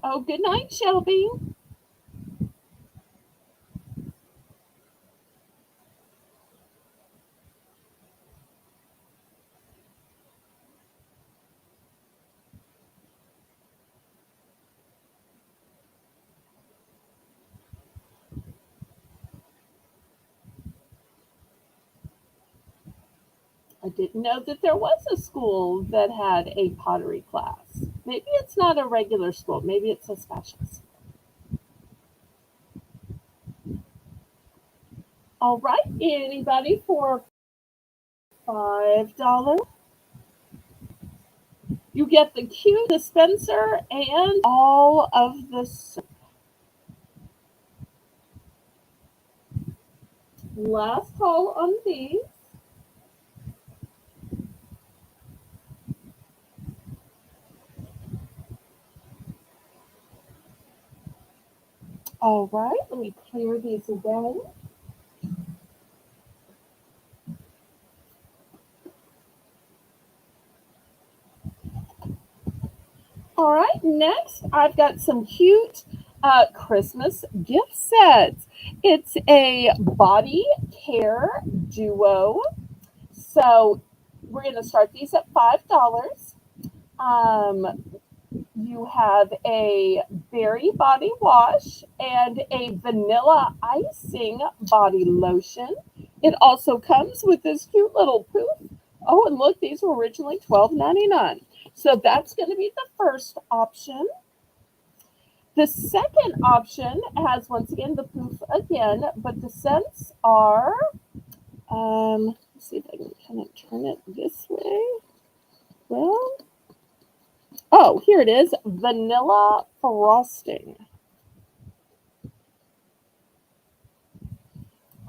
A: Oh, good night, Shelby. I didn't know that there was a school that had a pottery class. Maybe it's not a regular school, maybe it's a special school. All right, anybody for $5? You get the cute dispenser and all of the soap. Last call on these. All right, let me clear these again. All right, next I've got some cute Christmas gift sets. It's a body care duo. So we're going to start these at $5. Um, you have a berry body wash and a vanilla icing body lotion. It also comes with this cute little poof. Oh, and look, these were originally $12.99. So that's going to be the first option. The second option has, once again, the poof again, but the scents are, let's see if I can kind of turn it this way. Well, oh, here it is, vanilla frosting.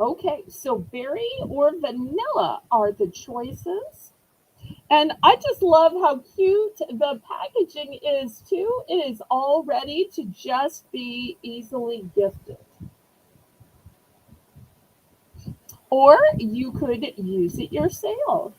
A: Okay, so berry or vanilla are the choices. And I just love how cute the packaging is too. It is all ready to just be easily gifted. Or you could use it yourself.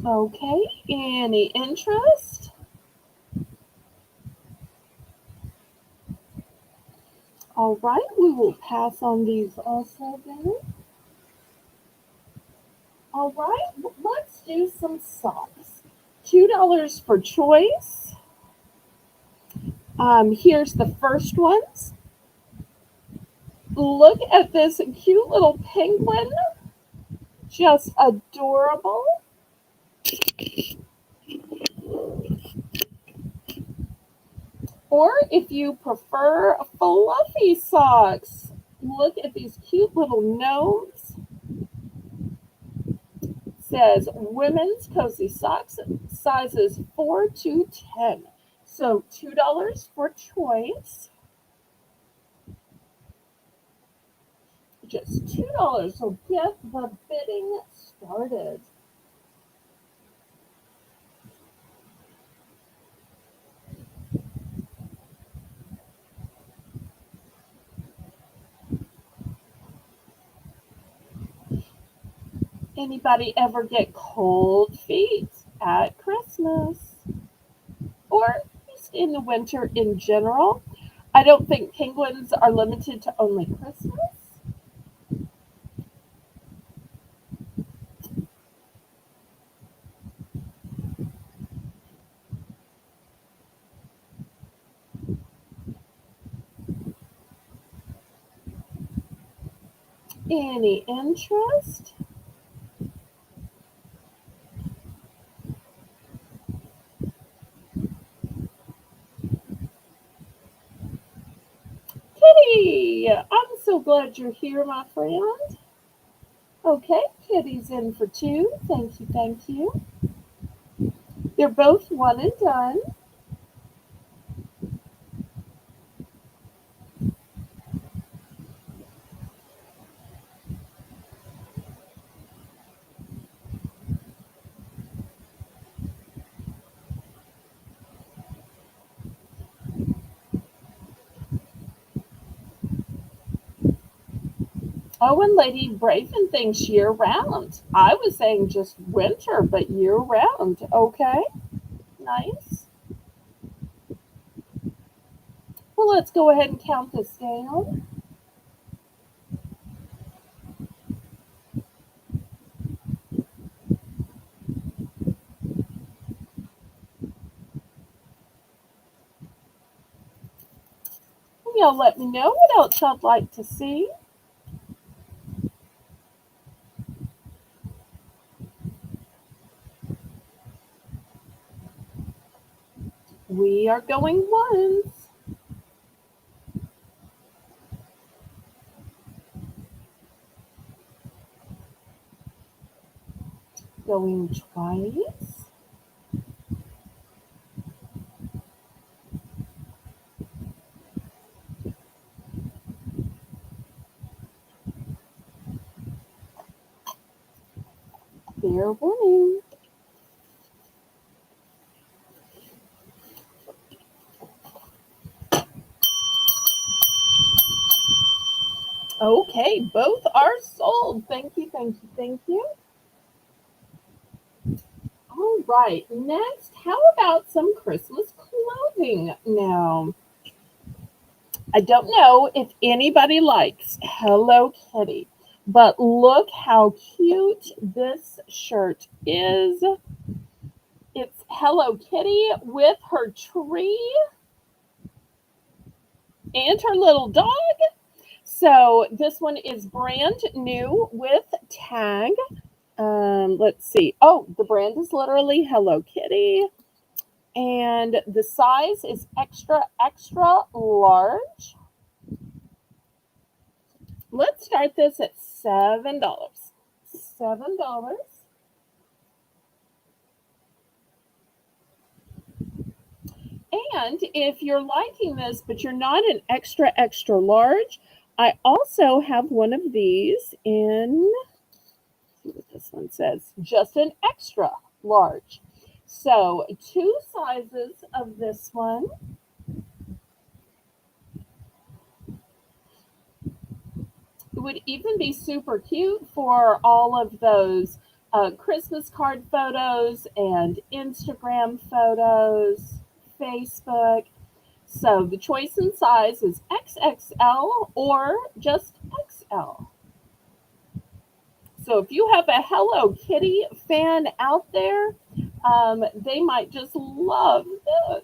A: Okay, any interest? All right, we will pass on these also then. All right, let's do some socks. $2 for choice. Here's the first ones. Look at this cute little penguin. Just adorable. Or if you prefer fluffy socks, look at these cute little gnomes. It says women's cozy socks sizes 4 to 10. So $2 for choice. Just $2 will get the bidding started. Anybody ever get cold feet at Christmas? Or just in the winter in general? I don't think penguins are limited to only Christmas. Any interest? Kitty! I'm so glad you're here, my friend. Okay, Kitty's in for two. Thank you, thank you. They're both one and done. Oh, and Lady Braven thinks year round. I was saying just winter, but year round. Okay, nice. Well, let's go ahead and count this down. Y'all let me know what else y'all like to see. We are going once, going twice. Fair warning. Okay, both are sold. Thank you, thank you, thank you. All right, next, how about some Christmas clothing now? I don't know if anybody likes Hello Kitty, but look how cute this shirt is. It's Hello Kitty with her tree and her little dog. So this one is brand new with tag. Let's see. Oh, the brand is literally Hello Kitty. And the size is extra, extra large. Let's start this at $7. $7. And if you're liking this, but you're not an extra, extra large, I also have one of these in, let's see what this one says, just an extra large. So two sizes of this one. It would even be super cute for all of those Christmas card photos and Instagram photos, Facebook. So the choice in size is XXL or just XL. So if you have a Hello Kitty fan out there, they might just love this.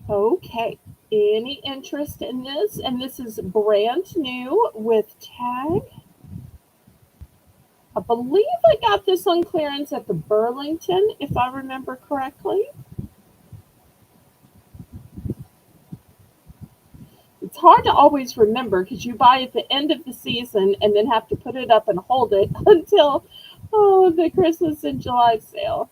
A: Okay, any interest in this? And this is brand new with tag. I believe I got this on clearance at the Burlington, if I remember correctly. It's hard to always remember because you buy at the end of the season and then have to put it up and hold it until the Christmas and July sale.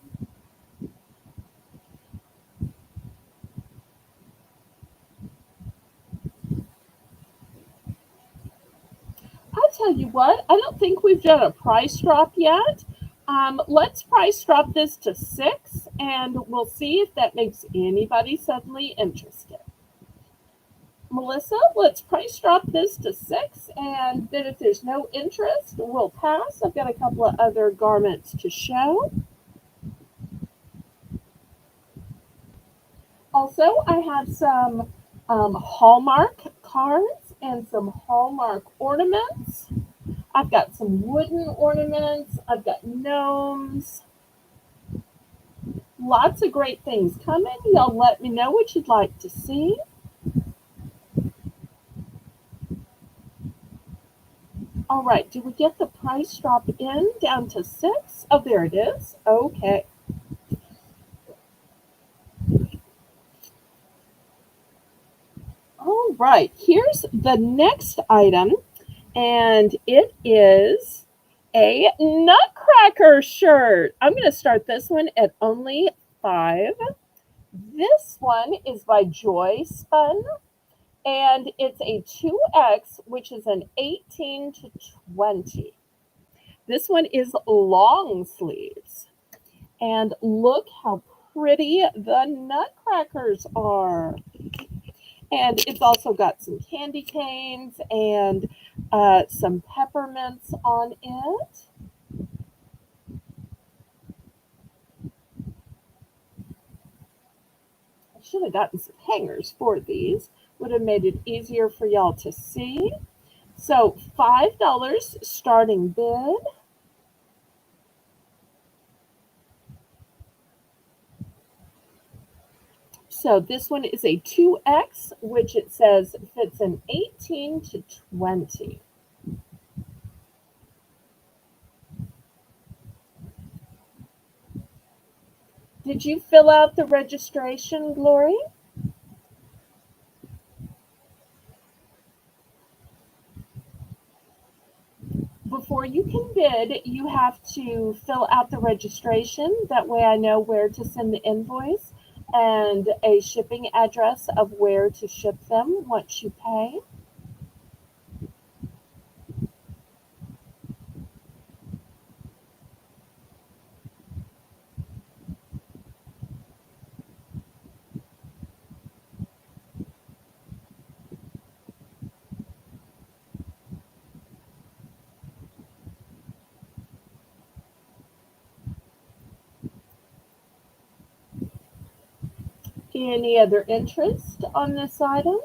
A: I tell you what, I don't think we've done a price drop yet. Let's price drop this to 6 and we'll see if that makes anybody suddenly interested. Melissa, let's price drop this to 6 and then if there's no interest, we'll pass. I've got a couple of other garments to show. Also, I have some Hallmark cards and some Hallmark ornaments. I've got some wooden ornaments. I've got gnomes. Lots of great things coming. Y'all let me know what you'd like to see. All right, did we get the price drop in down to 6? Oh, there it is. Okay. All right, here's the next item, and it is a Nutcracker shirt. I'm going to start this one at only 5. This one is by Joy Spun, and it's a 2X, which is an 18 to 20. This one is long sleeves. And look how pretty the nutcrackers are. And it's also got some candy canes and some peppermints on it. I should have gotten some hangers for these. Would have made it easier for y'all to see. So $5 starting bid. So this one is a 2X, which it says fits an 18 to 20. Did you fill out the registration, Glory? Before you can bid, you have to fill out the registration. That way I know where to send the invoice and a shipping address of where to ship them once you pay. Any other interest on this item?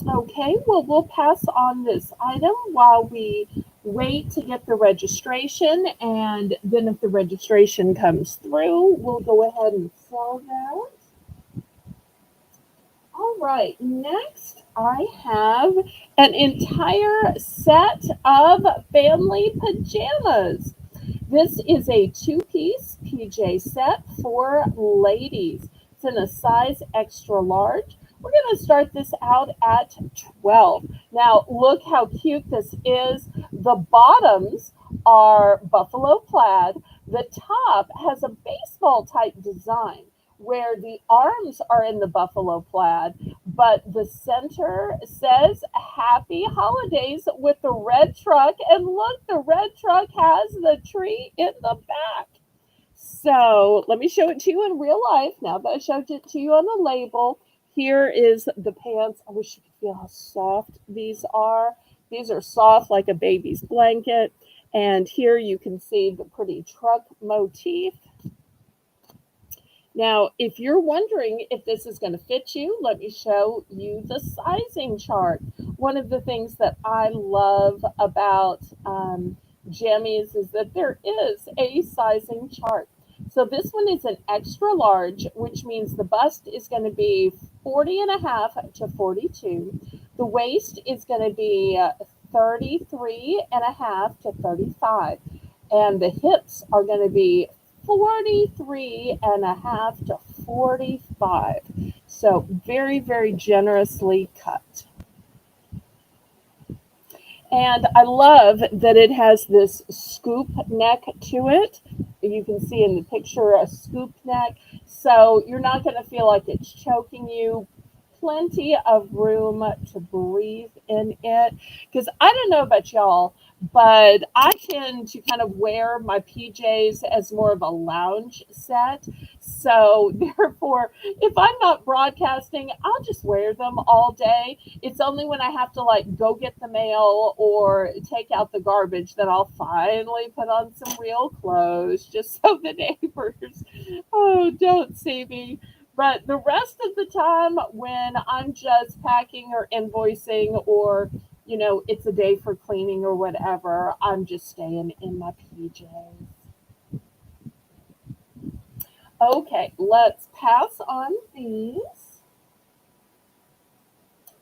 A: Okay, well, we'll pass on this item while we wait to get the registration, and then if the registration comes through, we'll go ahead and sell that. All right, next I have an entire set of family pajamas. This is a 2-piece PJ set for ladies. It's in a size extra large. We're going to start this out at 12. Now, look how cute this is. The bottoms are buffalo plaid. The top has a baseball type design where the arms are in the buffalo plaid, but the center says Happy Holidays with the red truck. And look, the red truck has the tree in the back. So let me show it to you in real life. Now that I showed it to you on the label, here is the pants. I wish you could feel how soft these are. These are soft like a baby's blanket. And here you can see the pretty truck motif. Now, if you're wondering if this is going to fit you, let me show you the sizing chart. One of the things that I love about jammies is that there is a sizing chart. So this one is an extra large, which means the bust is going to be
B: 40 and a half to 42. The waist is going to be 33 and a half to 35. And the hips are going to be 43 and a half to 45. So very, very generously cut. And I love that it has this scoop neck to it. You can see in the picture a scoop neck. So you're not going to feel like it's choking you. Plenty of room to breathe in it. Because I don't know about y'all, but I tend to kind of wear my PJs as more of a lounge set. So therefore, if I'm not broadcasting, I'll just wear them all day. It's only when I have to like go get the mail or take out the garbage that I'll finally put on some real clothes just so the neighbors don't see me. But the rest of the time when I'm just packing or invoicing or it's a day for cleaning or whatever, I'm just staying in my PJs. Okay, let's pass on these.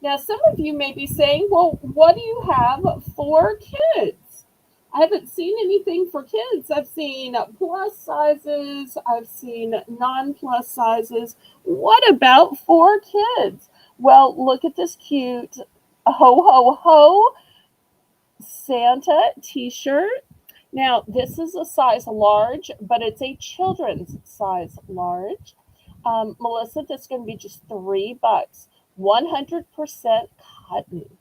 B: Now, some of you may be saying, well, what do you have for kids? I haven't seen anything for kids. I've seen plus sizes, I've seen non plus sizes. What about for kids? Well, look at this cute ho ho ho Santa t shirt. Now, this is a size large, but it's a children's size large. Melissa, this is going to be just $3. 100% cotton.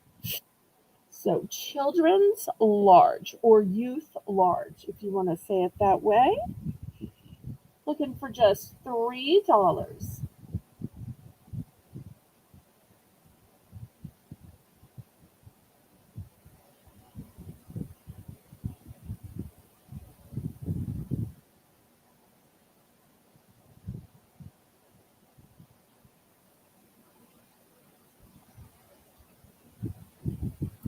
B: So, children's large or youth large, if you want to say it that way. Looking for just $3.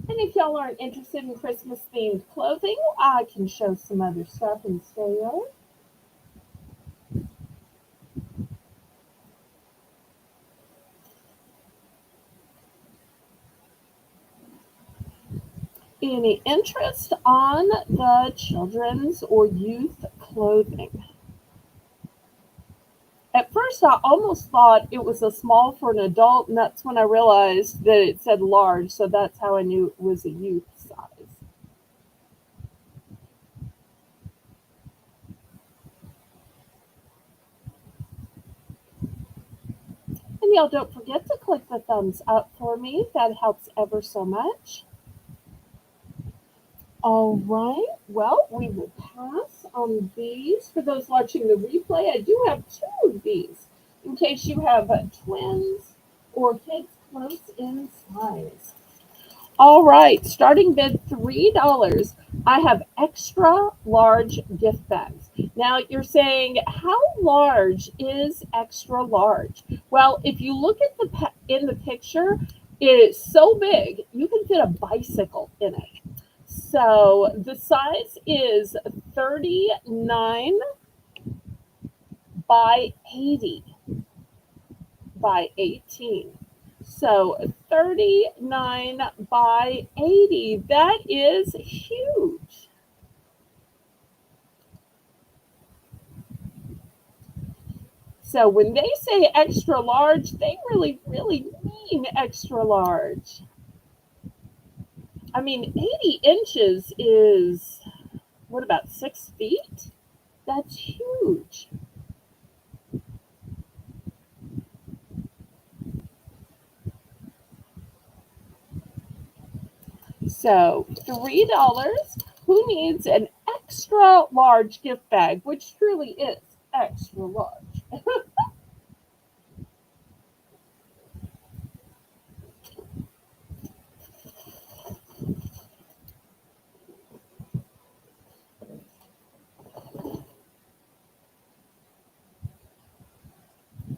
B: And if y'all aren't interested in Christmas themed clothing, I can show some other stuff instead. Any interest on the children's or youth clothing? At first, I almost thought it was a small for an adult, and that's when I realized that it said large, so that's how I knew it was a youth size. And y'all don't forget to click the thumbs up for me, that helps ever so much. All right, well, we will pass on these. For those watching the replay, I do have two of these in case you have twins or kids close in size. All right, starting bid $3. I have extra large gift bags. Now you're saying, how large is extra large? Well, if you look at in the picture, it is so big you can fit a bicycle in it. So the size is 39 by 80 by 18. So 39 by 80, that is huge. So when they say extra large, they really, really mean extra large. I mean, 80 inches is, what about 6 feet? That's huge. So $3. Who needs an extra large gift bag, which truly is extra large?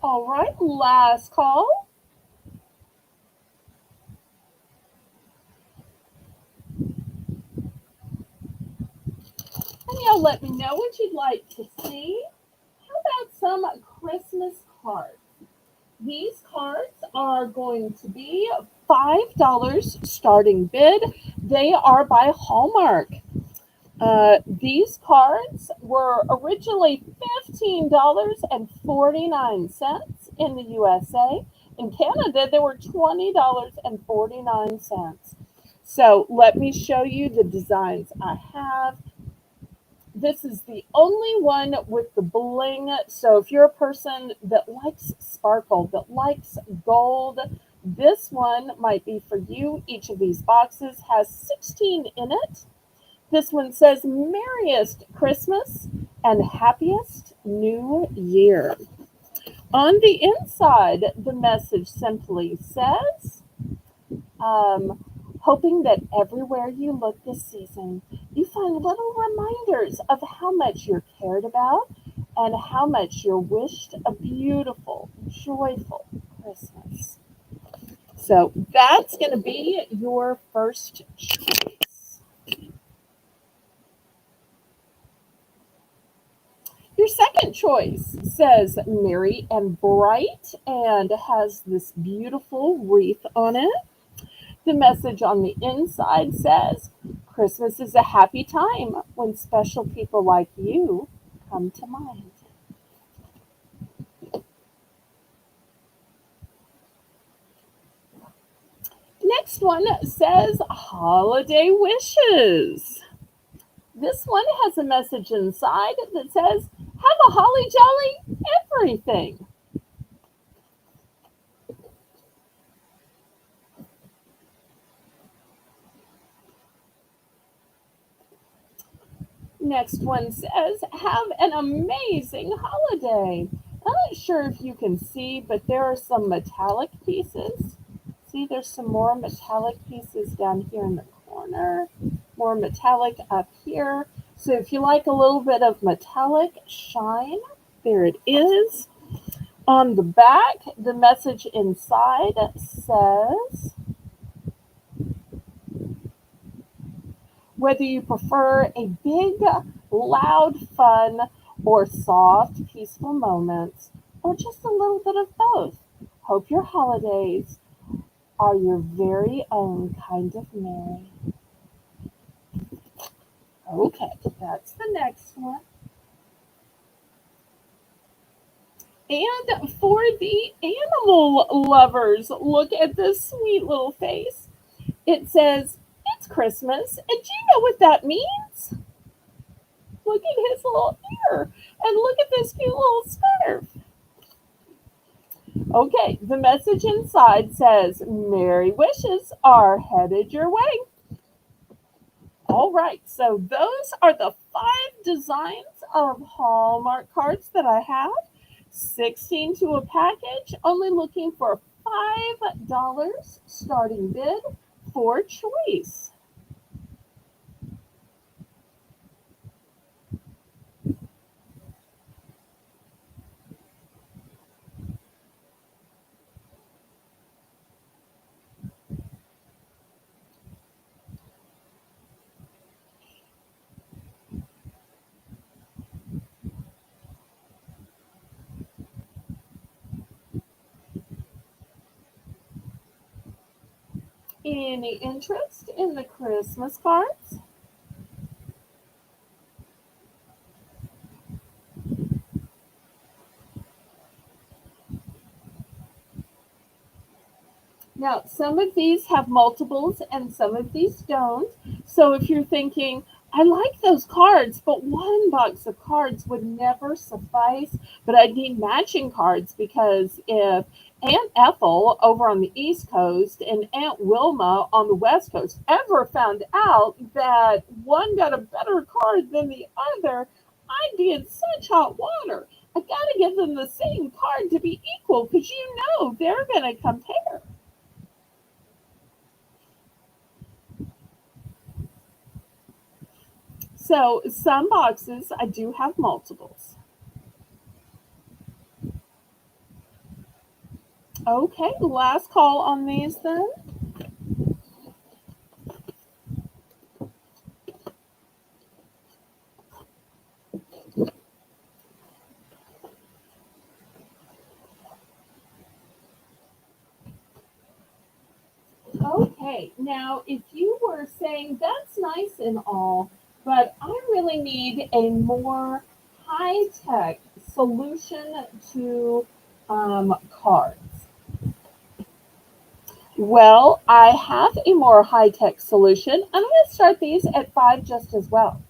B: All right, last call. And y'all let me know what you'd like to see. How about some Christmas cards? These cards are going to be $5 starting bid. They are by Hallmark. These cards were originally $15.49 in the USA. In Canada, they were $20.49. So let me show you the designs I have. This is the only one with the bling. So if you're a person that likes sparkle, that likes gold, this one might be for you. Each of these boxes has 16 in it. This one says Merriest Christmas and Happiest New Year. On the inside, the message simply says, hoping that everywhere you look this season, you find little reminders of how much you're cared about and how much you're wished a beautiful, joyful Christmas. So that's going to be your first choice. Your second choice says Merry and Bright and has this beautiful wreath on it. The message on the inside says, Christmas is a happy time when special people like you come to mind. Next one says, Holiday Wishes. This one has a message inside that says, have a holly jolly everything. Next one says, have an amazing holiday. I'm not sure if you can see, but there are some metallic pieces. See, there's some more metallic pieces down here in the corner, more metallic up here. So if you like a little bit of metallic shine, there it is. On the back, the message inside says, whether you prefer a big, loud, fun, or soft, peaceful moments, or just a little bit of both, hope your holidays are your very own kind of merry. Okay, that's the next one. And for the animal lovers, look at this sweet little face. It says, it's Christmas, and do you know what that means? Look at his little ear, and look at this cute little scarf. Okay, the message inside says, Merry wishes are headed your way. All right, so those are the 5 designs of Hallmark cards that I have. 16 to a package, only looking for $5 starting bid for choice. Any interest in the Christmas cards? Now, some of these have multiples and some of these don't. So if you're thinking, I like those cards, but one box of cards would never suffice, but I need matching cards because if Aunt Ethel over on the East Coast and Aunt Wilma on the West Coast ever found out that one got a better card than the other, I'd be in such hot water. I gotta give them the same card to be equal because you know they're gonna compare. So some boxes I do have multiples. Okay, last call on these then. Okay, now if you were saying that's nice and all, but I really need a more high tech solution to cards. Well, I have a more high tech solution. I'm going to start these at 5 just as well.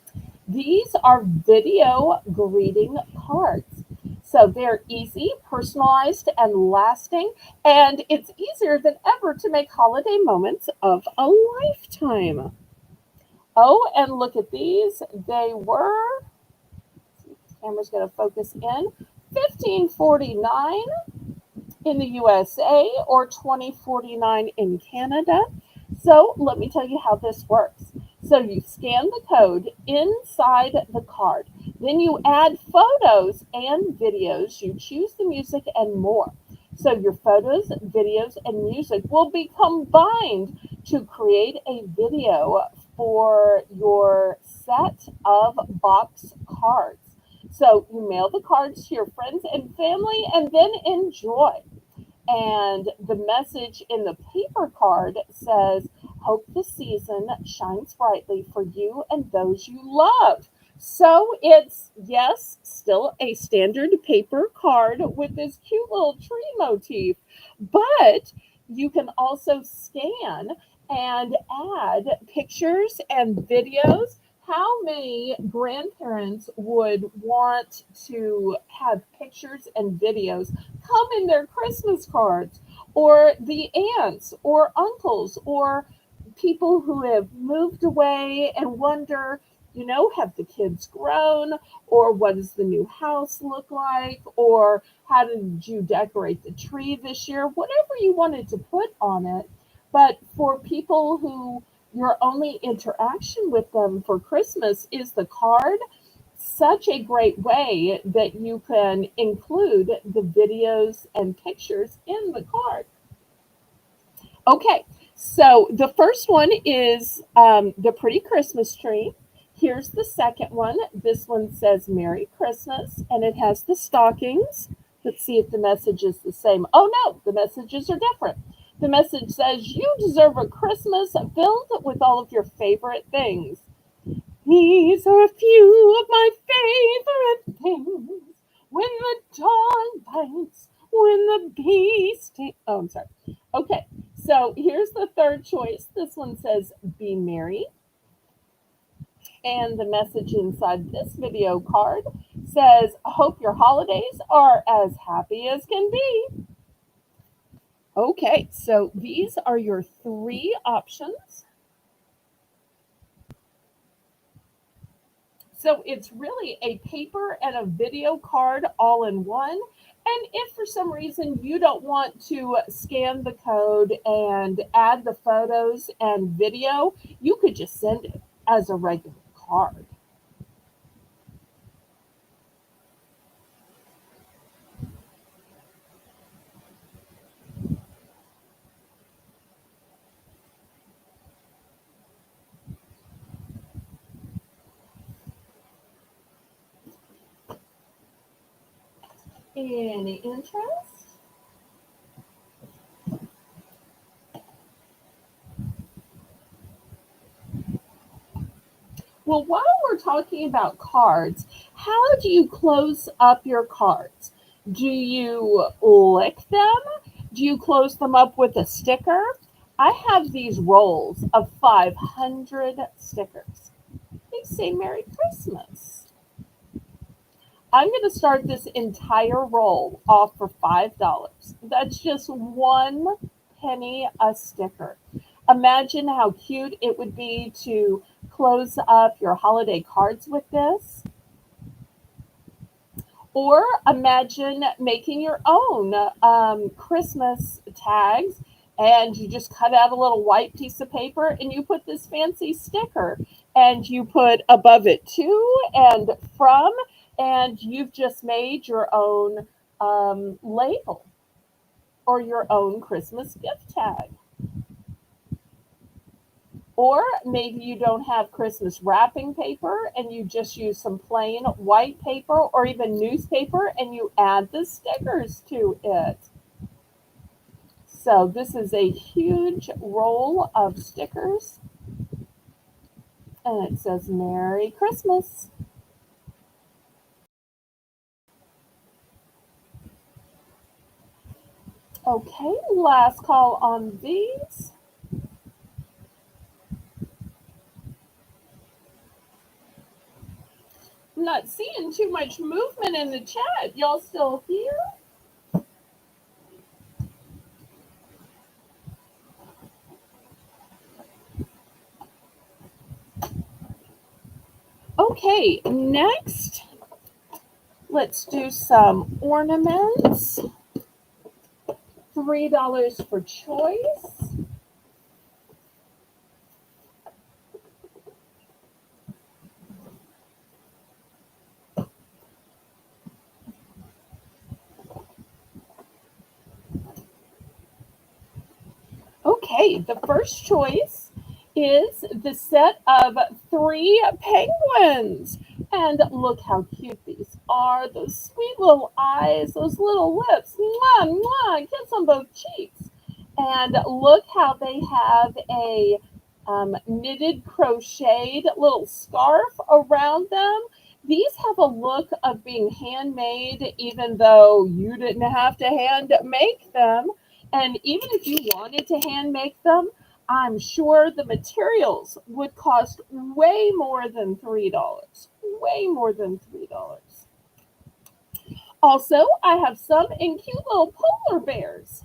B: These are video greeting cards. So they're easy, personalized, and lasting, and it's easier than ever to make holiday moments of a lifetime. Oh, and look at these. They were, camera's going to focus in, 1549 in the USA or 2049 in Canada. So let me tell you how this works. So you scan the code inside the card. Then you add photos and videos. You choose the music and more. So your photos, videos, and music will be combined to create a video for your set of box cards. So you mail the cards to your friends and family and then enjoy. And the message in the paper card says, hope the season shines brightly for you and those you love. So it's, yes, still a standard paper card with this cute little tree motif, but you can also scan and add pictures and videos. How many grandparents would want to have pictures and videos come in their Christmas cards, or the aunts or uncles or people who have moved away and wonder, have the kids grown, or what does the new house look like, or how did you decorate the tree this year, whatever you wanted to put on it. But for people who your only interaction with them for Christmas is the card, such a great way that you can include the videos and pictures in the card. Okay, so the first one is the pretty Christmas tree. Here's the second one. This one says Merry Christmas, and it has the stockings. Let's see if the message is the same. Oh no, the messages are different. The message says, you deserve a Christmas filled with all of your favorite things. These are a few of my favorite things. When the dawn bites, when the bee stings. Oh, I'm sorry. Okay, so here's the third choice. This one says, be merry. And the message inside this video card says, hope your holidays are as happy as can be. Okay, so these are your 3 options. So it's really a paper and a video card all in one. And if for some reason you don't want to scan the code and add the photos and video, you could just send it as a regular card. Any interest? Well, while we're talking about cards, how do you close up your cards? Do you lick them? Do you close them up with a sticker? I have these rolls of 500 stickers. They say Merry Christmas. I'm going to start this entire roll off for $5. That's just 1 penny a sticker. Imagine how cute it would be to close up your holiday cards with this. Or imagine making your own Christmas tags, and you just cut out a little white piece of paper and you put this fancy sticker and you put above it to and from, and you've just made your own label or your own Christmas gift tag. Or maybe you don't have Christmas wrapping paper and you just use some plain white paper or even newspaper and you add the stickers to it. So this is a huge roll of stickers, and it says Merry Christmas. Okay, last call on these. I'm not seeing too much movement in the chat. Y'all still here? Okay, next, let's do some ornaments. $3 for choice. Okay, the first choice is the set of 3 penguins. And look how cute these are. Those sweet little eyes, those little lips. Mwah, mwah, kiss on both cheeks. And look how they have a knitted crocheted little scarf around them. These have a look of being handmade, even though you didn't have to hand make them. And even if you wanted to hand make them, I'm sure the materials would cost way more than $3. Way more than $3. Also, I have some in cute little polar bears.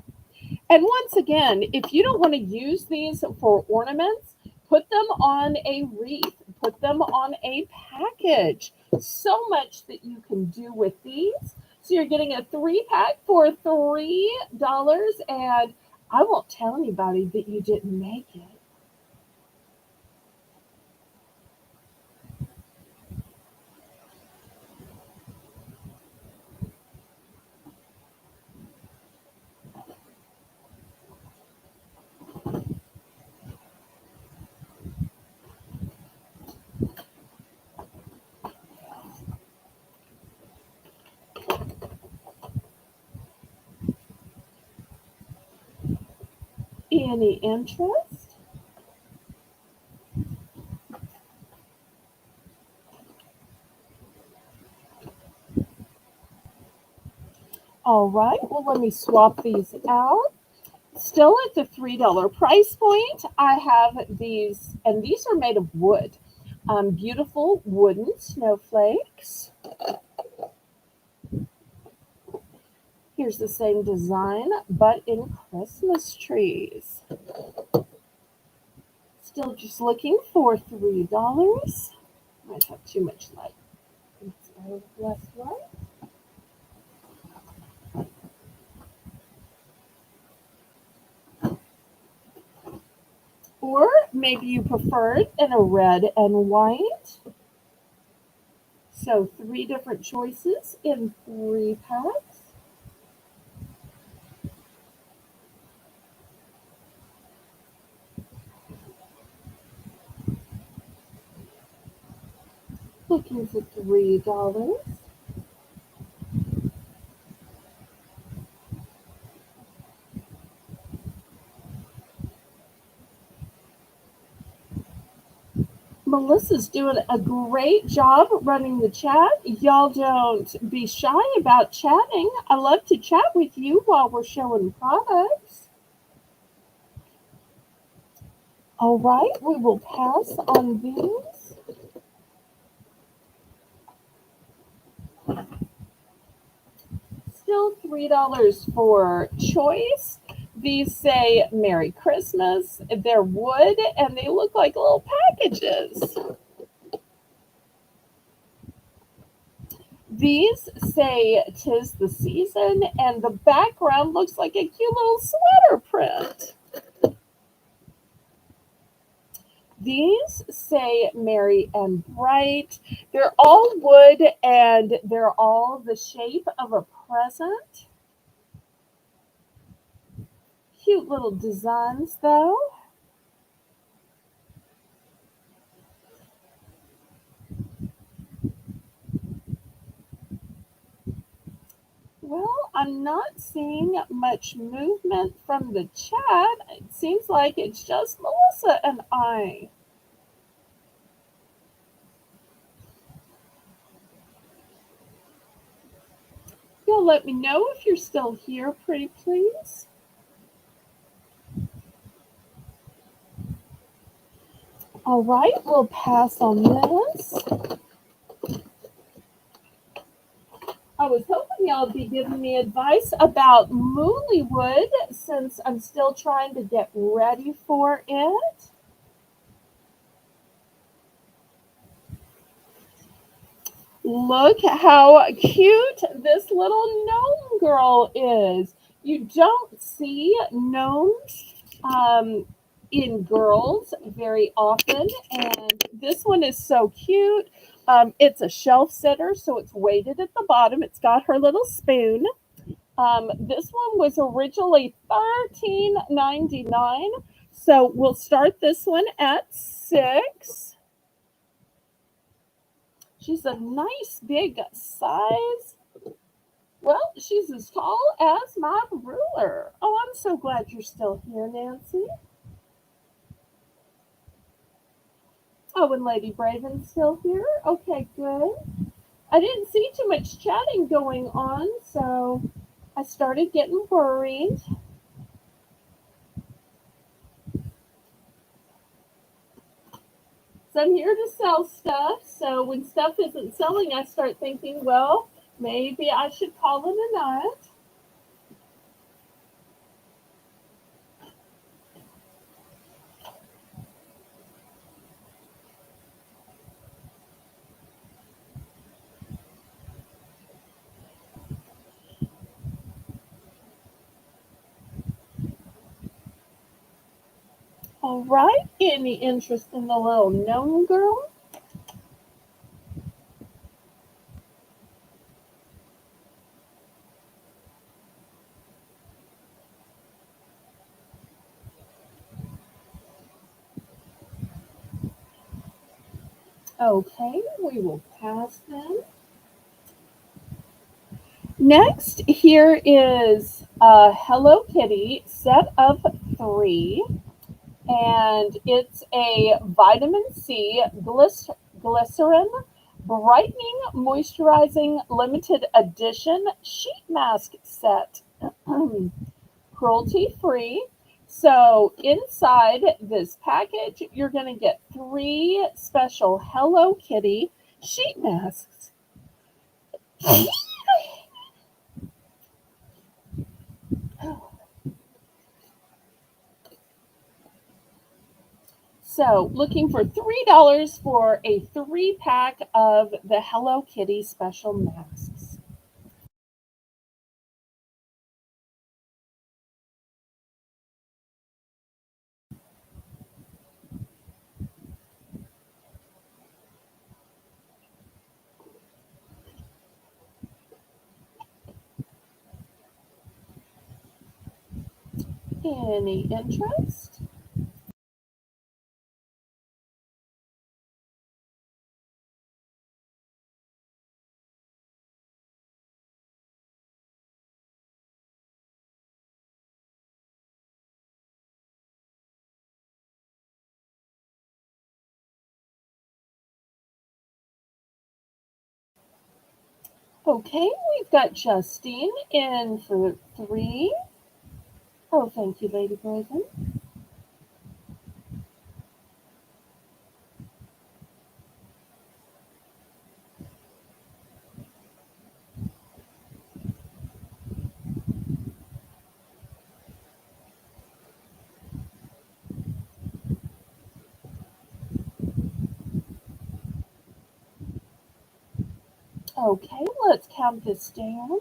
B: And once again, if you don't want to use these for ornaments, put them on a wreath, put them on a package. So much that you can do with these. So you're getting a 3-pack for $3, and I won't tell anybody that you didn't make it. Any interest? All right, well, let me swap these out. Still at the $3 price point, I have these, and these are made of wood. Beautiful wooden snowflakes. Here's the same design, but in Christmas trees. Still just looking for $3. Might have too much light. Let's go left, right. Or maybe you prefer it in a red and white. So 3 different choices in 3 packs. Looking for $3. Melissa's doing a great job running the chat. Y'all don't be shy about chatting. I love to chat with you while we're showing products. All right, we will pass on these. Still $3 for choice. These say Merry Christmas. They're wood and they look like little packages. These say 'Tis the Season, and the background looks like a cute little sweater print. These say Merry and Bright. They're all wood and they're all the shape of a present. Cute little designs though. Well, I'm not seeing much movement from the chat. It seems like it's just Melissa and I. You'll let me know if you're still here, pretty please. All right, we'll pass on this. I was hoping y'all would be giving me advice about Moollywood since I'm still trying to get ready for it. Look how cute this little gnome girl is. You don't see gnomes in girls very often, and this one is so cute. It's a shelf sitter, so it's weighted at the bottom. It's got her little spoon. This one was originally $13.99, so we'll start this one at 6. She's a nice big size. Well, she's as tall as my ruler. Oh, I'm so glad you're still here, Nancy. Oh, and Lady Braven's still here? Okay, good. I didn't see too much chatting going on, so I started getting worried. So I'm here to sell stuff. So when stuff isn't selling, I start thinking, well, maybe I should call it a night. All right. Any interest in the little gnome girl? Okay, we will pass them. Next, here is a Hello Kitty set of 3, and it's a vitamin C glycerin brightening moisturizing limited edition sheet mask set. Cruelty free. So inside this package, you're going to get 3 special Hello Kitty sheet masks. So looking for $3 for a 3-pack of the Hello Kitty special masks. Any interest? Okay, we've got Justine in for 3. Oh, thank you, Lady Braven. Okay, let's count this down.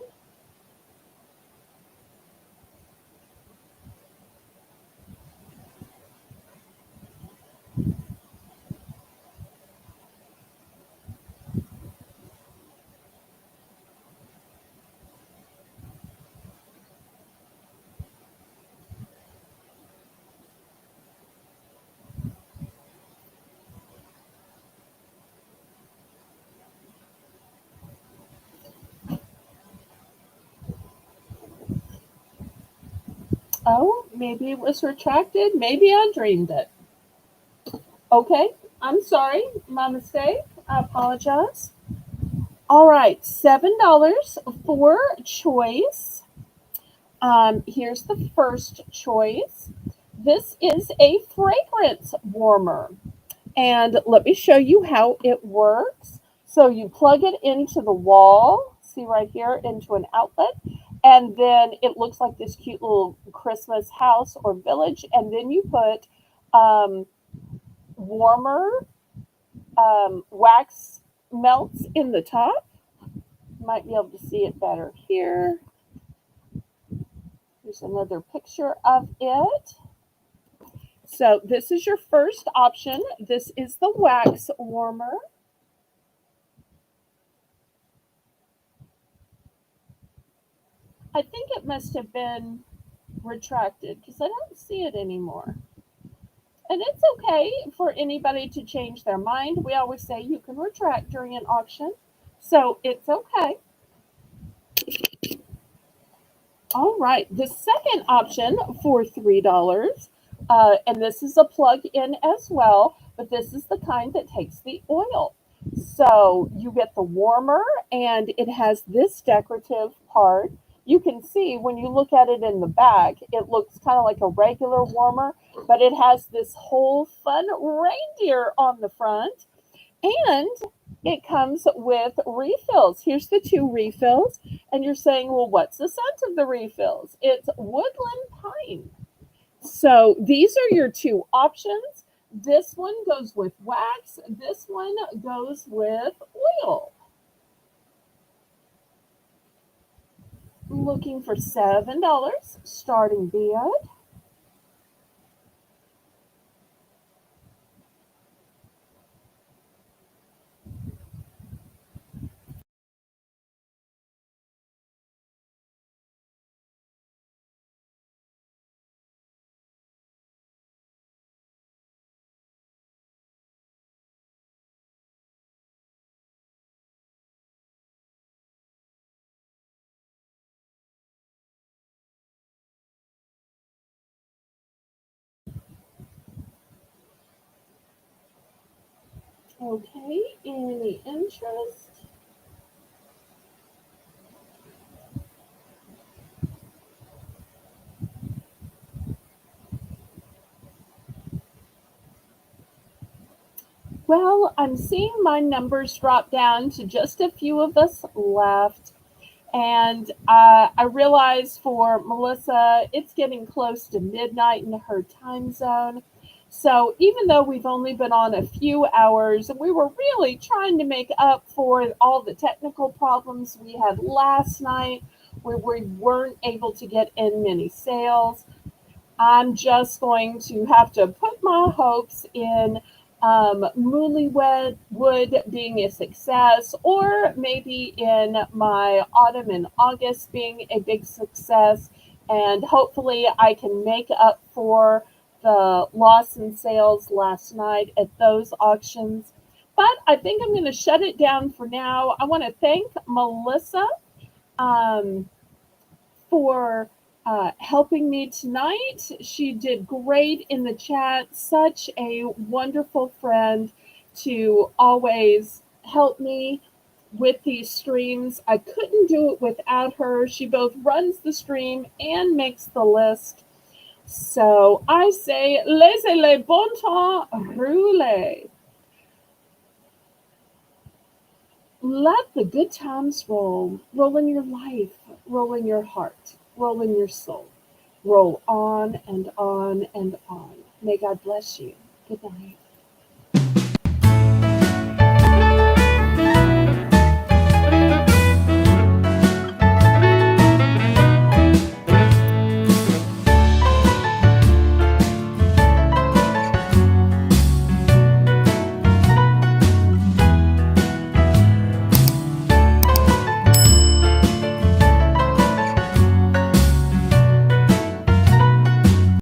B: Oh, maybe it was retracted. Maybe I dreamed it. Okay, I'm sorry. My mistake. I apologize. All right, $7 for choice. Here's the first choice. This is a fragrance warmer. And let me show you how it works. So you plug it into the wall, see right here, into an outlet. And then it looks like this cute little Christmas house or village. And then you put warmer wax melts in the top. You might be able to see it better here. Here's another picture of it. So this is your first option. This is the wax warmer. I think it must have been retracted because I don't see it anymore. And it's okay for anybody to change their mind. We always say you can retract during an auction. So it's okay. All right, the second option for $3, and this is a plug-in as well, but this is the kind that takes the oil. So you get the warmer, and it has this decorative part. You can see when you look at it in the back, it looks kind of like a regular warmer, but it has this whole fun reindeer on the front. And it comes with refills. Here's the two refills. And you're saying, well, what's the scent of the refills? It's woodland pine. So these are your two options. This one goes with wax. This one goes with oil. Looking for $7 starting bid. Okay, any interest? Well, I'm seeing my numbers drop down to just a few of us left. And I realize for Melissa, it's getting close to midnight in her time zone. So even though we've only been on a few hours, we were really trying to make up for all the technical problems we had last night where we weren't able to get in many sales. I'm just going to have to put my hopes in Wood being a success, or maybe in my autumn and August being a big success. And hopefully, I can make up for the loss in sales last night at those auctions. But I think I'm going to shut it down for now. I want to thank Melissa. Um, for helping me tonight. She did great in the chat. Such a wonderful friend to always help me with these streams. I couldn't do it without her. She both runs the stream and makes the list. So I say, laissez le bon temps rouler. Let the good times roll. Roll in your life, roll in your heart, roll in your soul. Roll on and on and on. May God bless you. Good night.